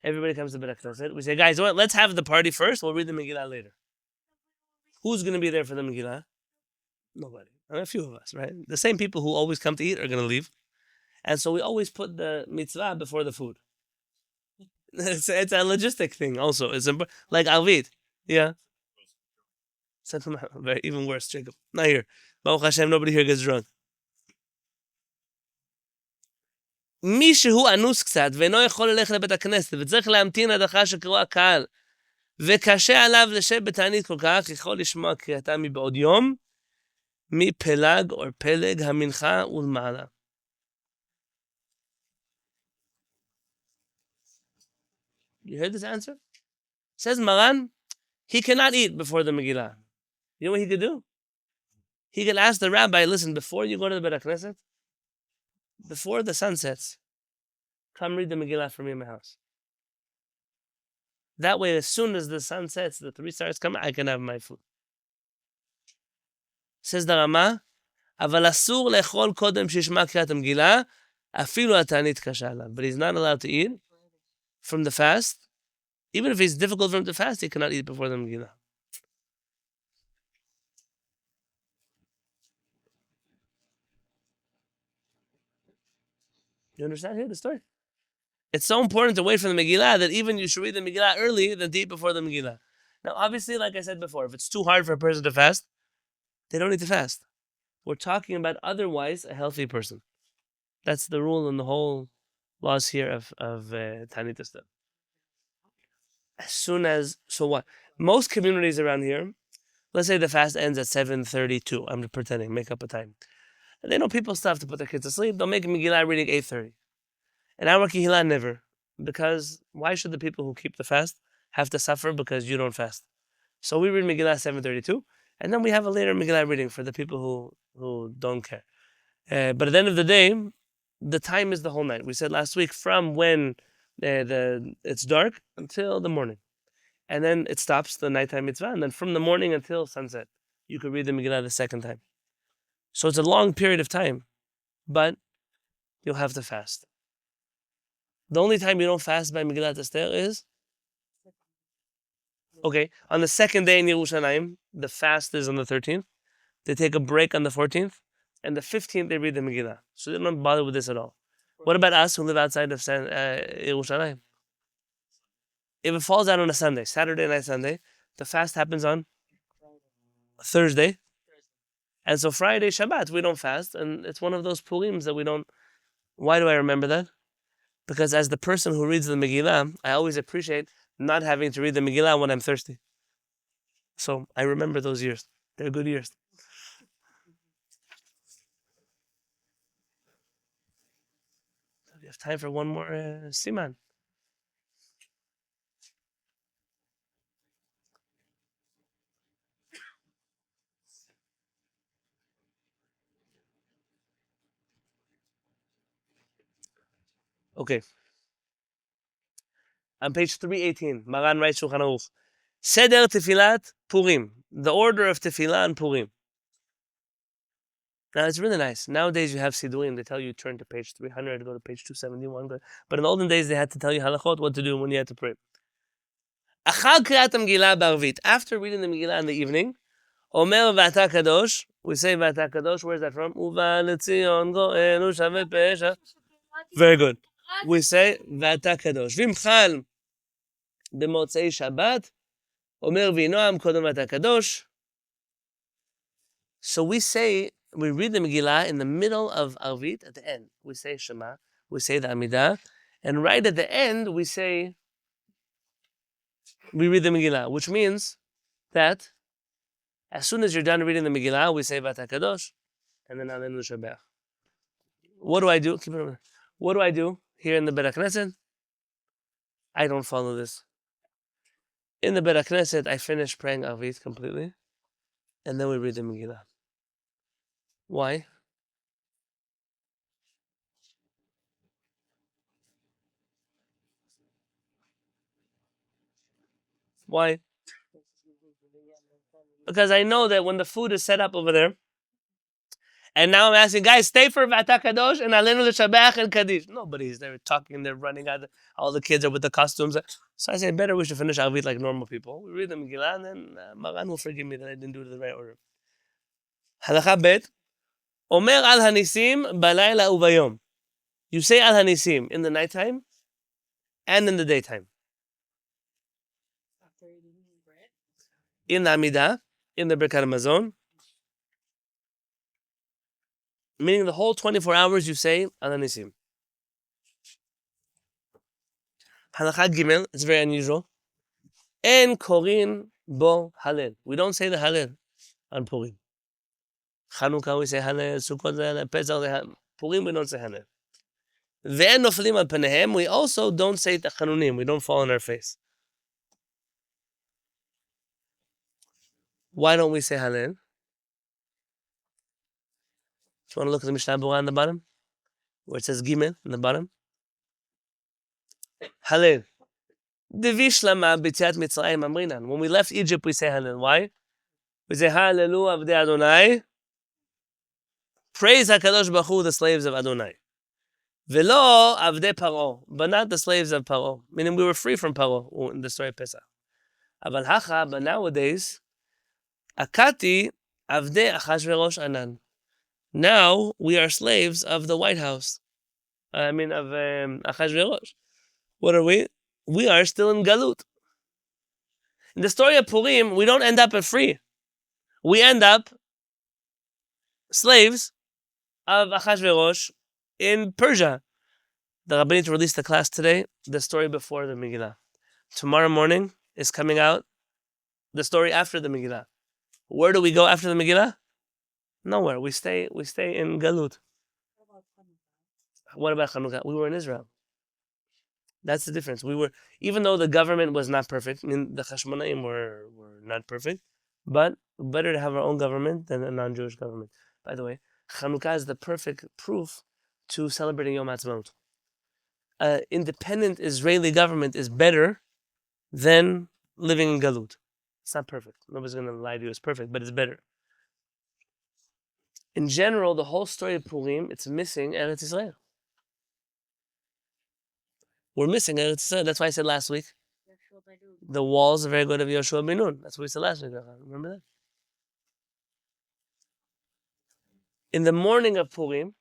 Everybody comes to Beit HaKnesset. We say, guys, what? Let's have the party first. We'll read the Megillah later. Who's going to be there for the Megillah? Nobody. A few of us, right? The same people who always come to eat are going to leave. And so we always put the mitzvah before the food. It's a logistic thing also. It's like Arvit. Yeah. Very, even worse, Jacob. Not here. Baruch Hashem, nobody here gets drunk. מי שהוא אנוס קצת ואינו יכול ללכת לבית הכנסת וצריך להמתין עד אחר שקראו הקהל וקשה עליו לשב בתענית כל כך יכול לשמוע קריאתה מבעוד יום מפלג או פלג המנחה ולמעלה. You heard this answer? Says Maran, he cannot eat before the Megillah. You know what he could do? He could ask the rabbi, listen, before you go to the Beit HaKnesset, before the sun sets, come read the Megillah for me in my house. That way, as soon as the sun sets, the 3 stars come, I can have my food. Says the Rama, אבל אסור לאכול קודם שישמע קריאת המגילה, אפילו התענית קשה עליו. But he's not allowed to eat from the fast. Even if it's difficult for him to fast, he cannot eat before the Megillah. You understand here the story? It's so important to wait for the Megillah that even you should read the Megillah early than to eat before the Megillah. Now, obviously, like I said before, if it's too hard for a person to fast, they don't need to fast. We're talking about otherwise a healthy person. That's the rule in the whole laws here of Tanit Esther. As soon as, so what? Most communities around here, let's say the fast ends at 7:32. I'm pretending, make up a time. And they know people still have to put their kids to sleep. They'll make Megillah reading 8:30. And our Kehillat never. Because why should the people who keep the fast have to suffer because you don't fast? So we read Megillah 7:32. And then we have a later Megillah reading for the people who don't care. But at the end of the day, the time is the whole night. We said last week from when it's dark until the morning. And then it stops the nighttime mitzvah. And then from the morning until sunset, you could read the Megillah the second time. So it's a long period of time. But you'll have to fast. The only time you don't fast by Megillat Esther is okay, on the second day in Yerushalayim, the fast is on the 13th. They take a break on the 14th. And the 15th, they read the Megillah. So they don't bother with this at all. What about us who live outside of Yerushalayim? If it falls out on a Sunday, Saturday night, Sunday, the fast happens on Thursday. And so Friday, Shabbat, we don't fast. And it's one of those Purims that we don't. Why do I remember that? Because as the person who reads the Megillah, I always appreciate not having to read the Megillah when I'm thirsty. So I remember those years. They're good years. We have time for one more siman. Okay. On page 318, Maran writes Shulchan Aruch. Seder Tefillat Purim. The order of Tefillah and Purim. Now, it's really nice. Nowadays, you have Sidurim. They tell you turn to page 300, go to page 271. But in the olden days, they had to tell you halachot, what to do when you had to pray. Achal Kriyat Megillah B'Arvit. After reading the Megillah in the evening, Omer V'ata Kadosh. We say V'ata Kadosh. Where's that from? Uva Letzion Go'enu Shaveh Pesha. Very good. We say V'ata Kadosh. V'imchal B'motzei Shabbat. Omer V'inoam Kodem V'ata Kadosh. So we read the Megillah in the middle of Arvit at the end. We say Shema, we say the Amidah, and right at the end we read the Megillah, which means that as soon as you're done reading the Megillah, we say V'ata Kadosh, and then Aleinu Shabbat. What do I do? Keep it over. What do I do here in the Beit HaKnesset? I don't follow this. In the Beit HaKnesset, I finish praying Arvit completely, and then we read the Megillah. Why? Why? Because I know that when the food is set up over there, and now I'm asking, guys, stay for V'ata Kadosh and Aleinu L'Shabach and Kaddish. Nobody's there talking, they're running out. All the kids are with the costumes. So I say, better we should finish Arvit like normal people. We read the Megillah, and then Maran will forgive me that I didn't do it in the right order. Halacha Bet. Omer al hanisim balayla ubayom. You say al hanisim in the nighttime and in the daytime. After eating bread. In the Amidah, in the Birkat Hamazon. Meaning the whole 24 hours you say al hanisim. Halacha Gimel, it's very unusual. En korin bo halel. We don't say the halel on Purim. Chanukah we say halel, Sukkot, Pesach, Purim we don't say halel. Ve'en noflim al panehem, we also don't say tachanunim, we don't fall on our face. Why don't we say halel? Do you want to look at the Mishnah Berurah on the bottom? Where it says Gimel in the bottom? Halel. Devishlama b'tziat Mitzrayim amrinan. When we left Egypt, we say halel. Why? We say Hallelu avdei Adonai. Praise HaKadosh Baruch Hu, the slaves of Adonai. Velo avdei Paro, but not the slaves of Paro. Meaning we were free from Paro in the story of Pesach. Aval hacha, but nowadays, Akati avdei Achashverosh Anan. Now we are slaves of the White House. Of Achashverosh. What are we? We are still in Galut. In the story of Purim, we don't end up free. We end up slaves of Achashverosh in Persia. The Rabbanit released the class today, the story before the Megillah. Tomorrow morning is coming out the story after the Megillah. Where do we go after the Megillah? Nowhere. We stay in Galut. What about Chanukah? We were in Israel. That's the difference. Even though the government was not perfect, I mean, the HaShamayim were not perfect, but better to have our own government than a non-Jewish government. By the way, Chanukah is the perfect proof to celebrating Yom HaAtzmaut. Independent Israeli government is better than living in Galut. It's not perfect. Nobody's going to lie to you it's perfect, but it's better. In general, the whole story of Purim, it's missing Eretz Israel. We're missing Eretz Israel. That's why I said last week, the walls are very good of Yoshua ben Nun. That's what we said last week. Remember that? In the morning of Purim,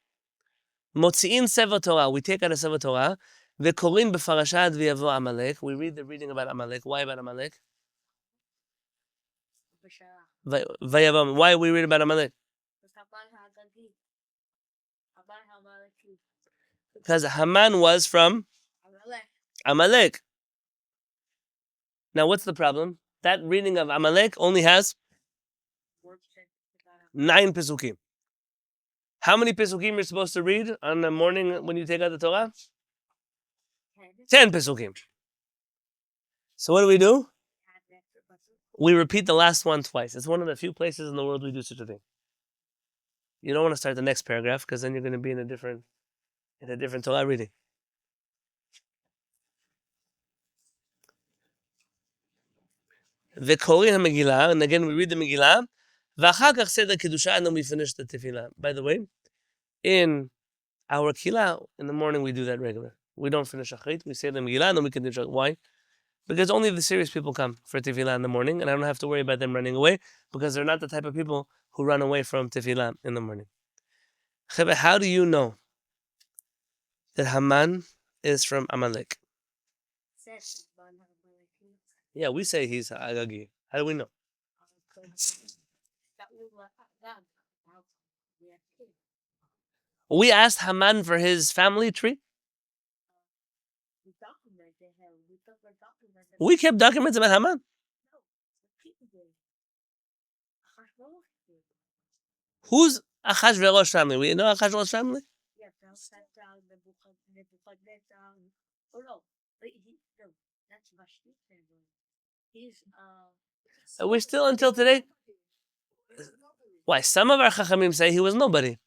Motzi'in Sefer Torah, we take out a Sefer Torah, Ve'korin b'farashat v'yavo Amalek. We read the reading about Amalek. Why about Amalek? Why we read about Amalek? Because Haman was from Amalek. Now, what's the problem? That reading of Amalek only has 9 Pesukim. How many Pesukim you're supposed to read on the morning when you take out the Torah? 10 pesukim. So what do? We repeat the last one twice. It's one of the few places in the world we do such a thing. You don't want to start the next paragraph because then you're going to be in a different Torah reading. V'korin ha-Megillah, and again we read the Megillah. V'achar kach seder kedusha, and then we finish the tefillah. By the way, in our Kehillat, in the morning we do that regular. We don't finish Shachrit, we say the Megillah, and then we continue. Why? Because only the serious people come for tefillah in the morning, and I don't have to worry about them running away, because they're not the type of people who run away from tefillah in the morning. How do you know that Haman is from Amalek? Yeah, we say he's Agagi. How do we know? We asked Haman for his family tree. We kept documents about Haman. Who's Achashverosh family? We know Achashverosh family? Are we still until today? Why? Some of our Chachamim say he was nobody.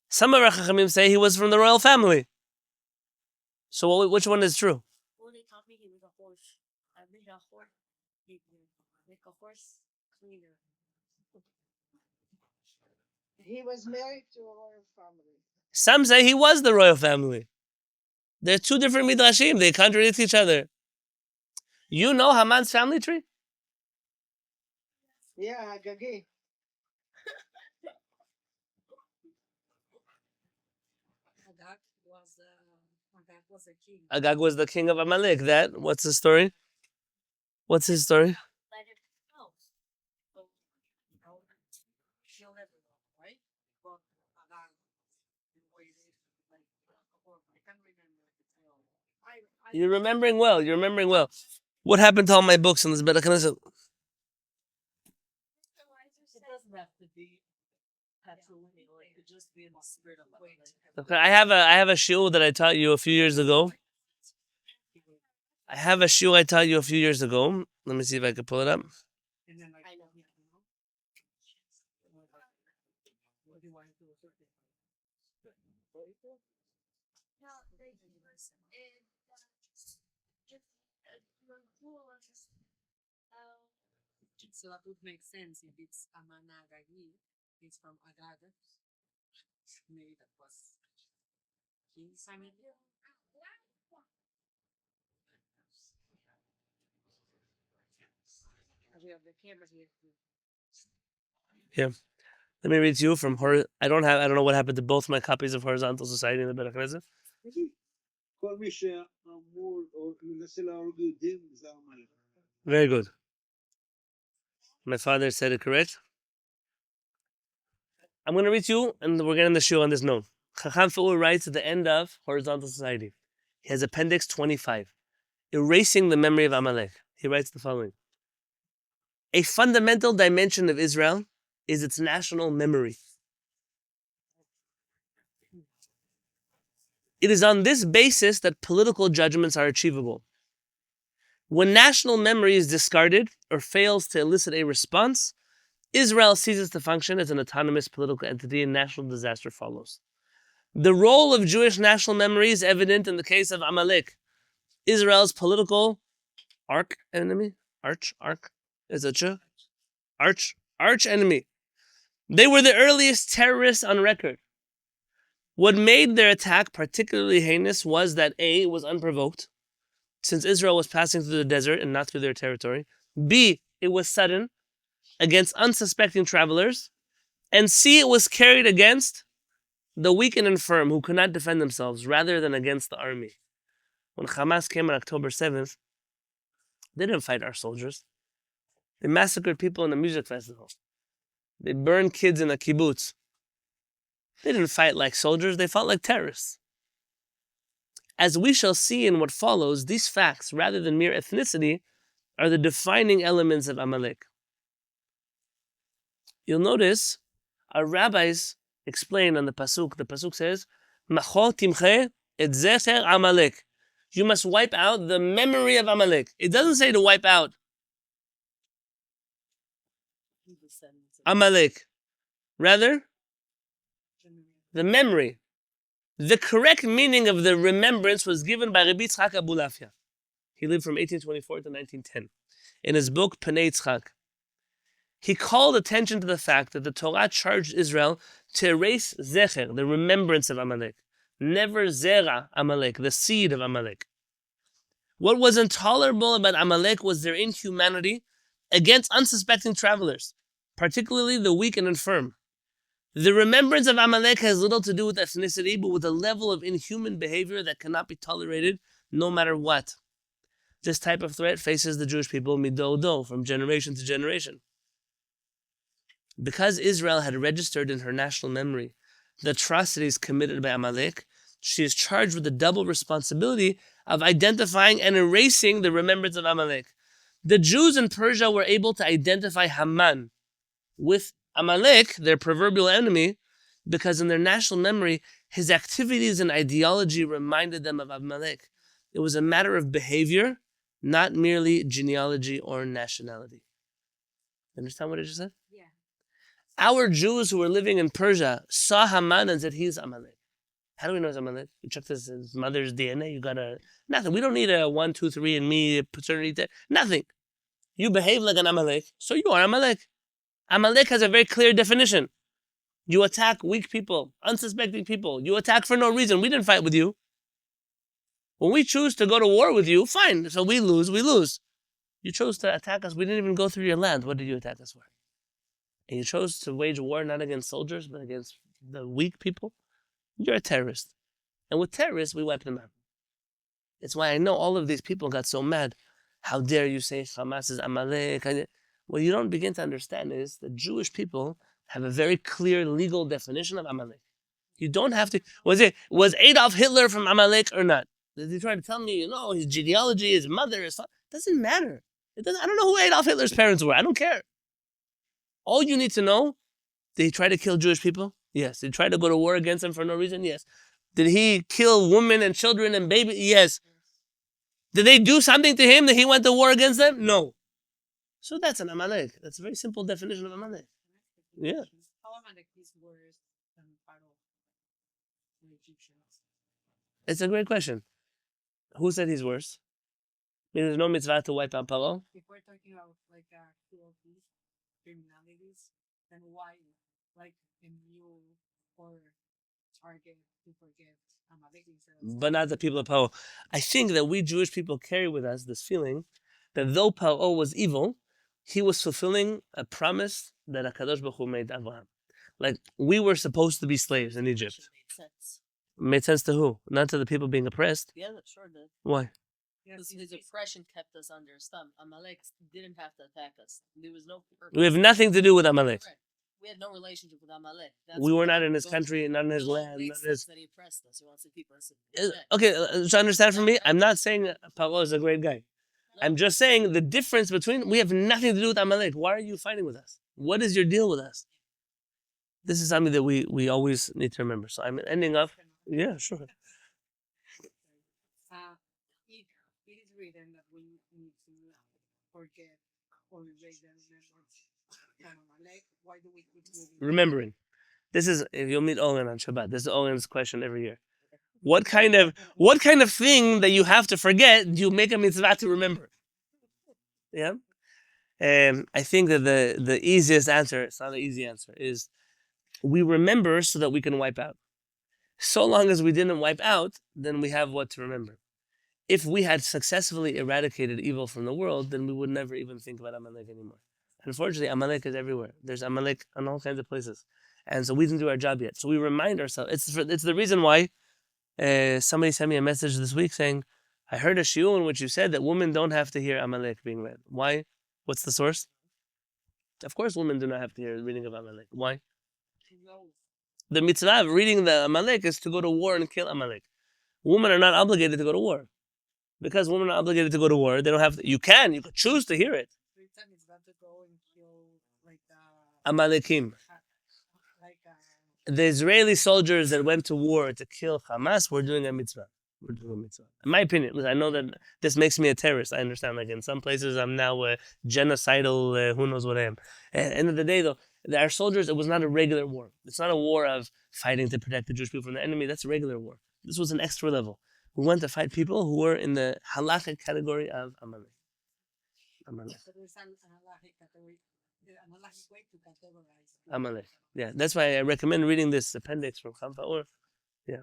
Some of our Chachamim say he was from the royal family. So which one is true? Well, they taught me he was a horse. I made a horse. Make a horse cleaner. He was married to a royal family. Some say he was the royal family. They're two different midrashim. They contradict each other. You know Haman's family tree? Yeah, Agagi. Agag was the king of Amalek. What's his story? What's his story? You're remembering well. You're remembering well. What happened to all my books in this Beit HaKnesset? It doesn't have to be absolutely, like, it could just be in the spirit of it. Okay, I have a shiur that I taught you a few years ago. Let me see if I can pull it up. So that would make sense if it's Amanagagi, it's from Agaga. Maybe that was King Simon. We have the camera here. Yeah. Let me read to you from I don't know what happened to both my copies of Horizontal Society in the Beit HaKnesset. Very good. My father said it correct. I'm going to read to you, and we're getting the shiur on this note. Chacham Fa'ur writes at the end of Horizontal Society. He has Appendix 25, erasing the memory of Amalek. He writes the following. A fundamental dimension of Israel is its national memory. It is on this basis that political judgments are achievable. When national memory is discarded or fails to elicit a response, Israel ceases to function as an autonomous political entity and national disaster follows. The role of Jewish national memory is evident in the case of Amalek, Israel's political arch enemy. They were the earliest terrorists on record. What made their attack particularly heinous was that A, it was unprovoked, since Israel was passing through the desert and not through their territory. B, it was sudden, against unsuspecting travelers. And C, it was carried against the weak and infirm who could not defend themselves, rather than against the army. When Hamas came on October 7th, they didn't fight our soldiers. They massacred people in a music festival. They burned kids in a kibbutz. They didn't fight like soldiers, they fought like terrorists. As we shall see in what follows, these facts, rather than mere ethnicity, are the defining elements of Amalek. You'll notice our rabbis explain on the pasuk. The pasuk says, "Macho timche et zecher Amalek." You must wipe out the memory of Amalek. It doesn't say to wipe out Amalek. Rather, the memory. The correct meaning of the remembrance was given by Rabbi Yitzchak Abulafia. He lived from 1824 to 1910. In his book, Panei Yitzchak, he called attention to the fact that the Torah charged Israel to erase Zecher, the remembrance of Amalek. Never Zera Amalek, the seed of Amalek. What was intolerable about Amalek was their inhumanity against unsuspecting travelers, particularly the weak and infirm. The remembrance of Amalek has little to do with ethnicity, but with a level of inhuman behavior that cannot be tolerated no matter what. This type of threat faces the Jewish people mido-do, from generation to generation. Because Israel had registered in her national memory the atrocities committed by Amalek, she is charged with the double responsibility of identifying and erasing the remembrance of Amalek. The Jews in Persia were able to identify Haman with Amalek, their proverbial enemy, because in their national memory, his activities and ideology reminded them of Amalek. It was a matter of behavior, not merely genealogy or nationality. Understand what I just said? Yeah. Our Jews who were living in Persia saw Haman and said, he's Amalek. How do we know it's Amalek? You checked his mother's DNA, you got nothing. We don't need a 1, 2, 3 and me paternity test. Nothing. You behave like an Amalek, so you are Amalek. Amalek has a very clear definition. You attack weak people, unsuspecting people. You attack for no reason. We didn't fight with you. When we choose to go to war with you, fine. So we lose, we lose. You chose to attack us. We didn't even go through your land. What did you attack us for? And you chose to wage war not against soldiers, but against the weak people. You're a terrorist. And with terrorists, we wipe them out. It's why I know all of these people got so mad. How dare you say Hamas is Amalek? What you don't begin to understand is that Jewish people have a very clear legal definition of Amalek. You don't have to. Was Adolf Hitler from Amalek or not? Did he try to tell me, his genealogy, his mother, his father? Doesn't matter. I don't know who Adolf Hitler's parents were. I don't care. All you need to know, did he try to kill Jewish people? Yes. Did he try to go to war against them for no reason? Yes. Did he kill women and children and babies? Yes. Did they do something to him that he went to war against them? No. So that's an Amalek. That's a very simple definition of Amalek. Yeah. How Amalek is worse than Pharaoh, the Egyptians? It's a great question. Who said he's worse? There's no mitzvah to wipe out Paro. If we're talking about like cruelty, criminalities, then why like a new or target to forget Amalek instead of But not the people of Paro. I think that we Jewish people carry with us this feeling that though Paro was evil, he was fulfilling a promise that HaKadosh Baruch Hu made to Abraham. Like, we were supposed to be slaves in Egypt. Made sense. Made sense to who? Not to the people being oppressed. Yeah, that sure did. Why? Because his oppression kept us under his thumb. Amalek didn't have to attack us. There was no purpose. We have nothing to do with Amalek. Correct. We had no relationship with Amalek. We were not in his country, not in his Those land. big Not in his... sins that he oppressed us. He wants to keep us in check. Okay, so understand from me, I'm not saying Paro is a great guy. I'm just saying the difference between, we have nothing to do with Amalek. Why are you fighting with us? What is your deal with us? This is something that we always need to remember. So I'm ending up, yeah, sure. it is written that we need to forget or erase the remembrance from Amalek. Why do we keep moving? Remembering. This is, if you'll meet Owen on Shabbat, this is Owen's question every year. What kind of thing that you have to forget do you make a mitzvah to remember? Yeah? I think that the easiest answer, it's not an easy answer, is we remember so that we can wipe out. So long as we didn't wipe out, then we have what to remember. If we had successfully eradicated evil from the world, then we would never even think about Amalek anymore. Unfortunately, Amalek is everywhere. There's Amalek in all kinds of places. And so we didn't do our job yet. So we remind ourselves. It's the reason why somebody sent me a message this week saying, I heard a shiur in which you said that women don't have to hear Amalek being read. Why? What's the source? Of course women do not have to hear the reading of Amalek. Why? The mitzvah of reading the Amalek is to go to war and kill Amalek. Women are not obligated to go to war. Because women are obligated to go to war, they don't have to, you could choose to hear it. Amalekim. The Israeli soldiers that went to war to kill Hamas were doing a mitzvah. we're doing a mitzvah. In my opinion, I know that this makes me a terrorist. I understand. Like in some places, I'm now genocidal. Who knows what I am? At the end of the day, though, our soldiers, it was not a regular war. It's not a war of fighting to protect the Jewish people from the enemy. That's a regular war. This was an extra level. We went to fight people who were in the halachic category of Amalek. Amalek. So there's an halachic category, an halachic way to categorize. Amalek. Yeah, that's why I recommend reading this appendix from Champa Or. Yeah.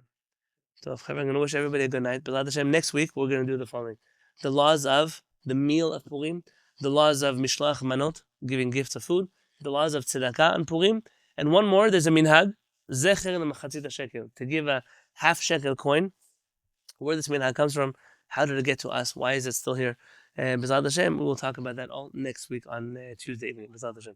So I'm going to wish everybody a good night. B'ezrat Hashem, next week we're going to do the following: the laws of the meal of Purim, the laws of Mishloach Manot, giving gifts of food, the laws of Tzedakah and Purim, and one more. There's a minhag, Zecher l'machatzit shekel, to give a half shekel coin. Where this minhag comes from, how did it get to us? Why is it still here? B'ezrat Hashem, we will talk about that all next week on Tuesday evening. B'ezrat Hashem.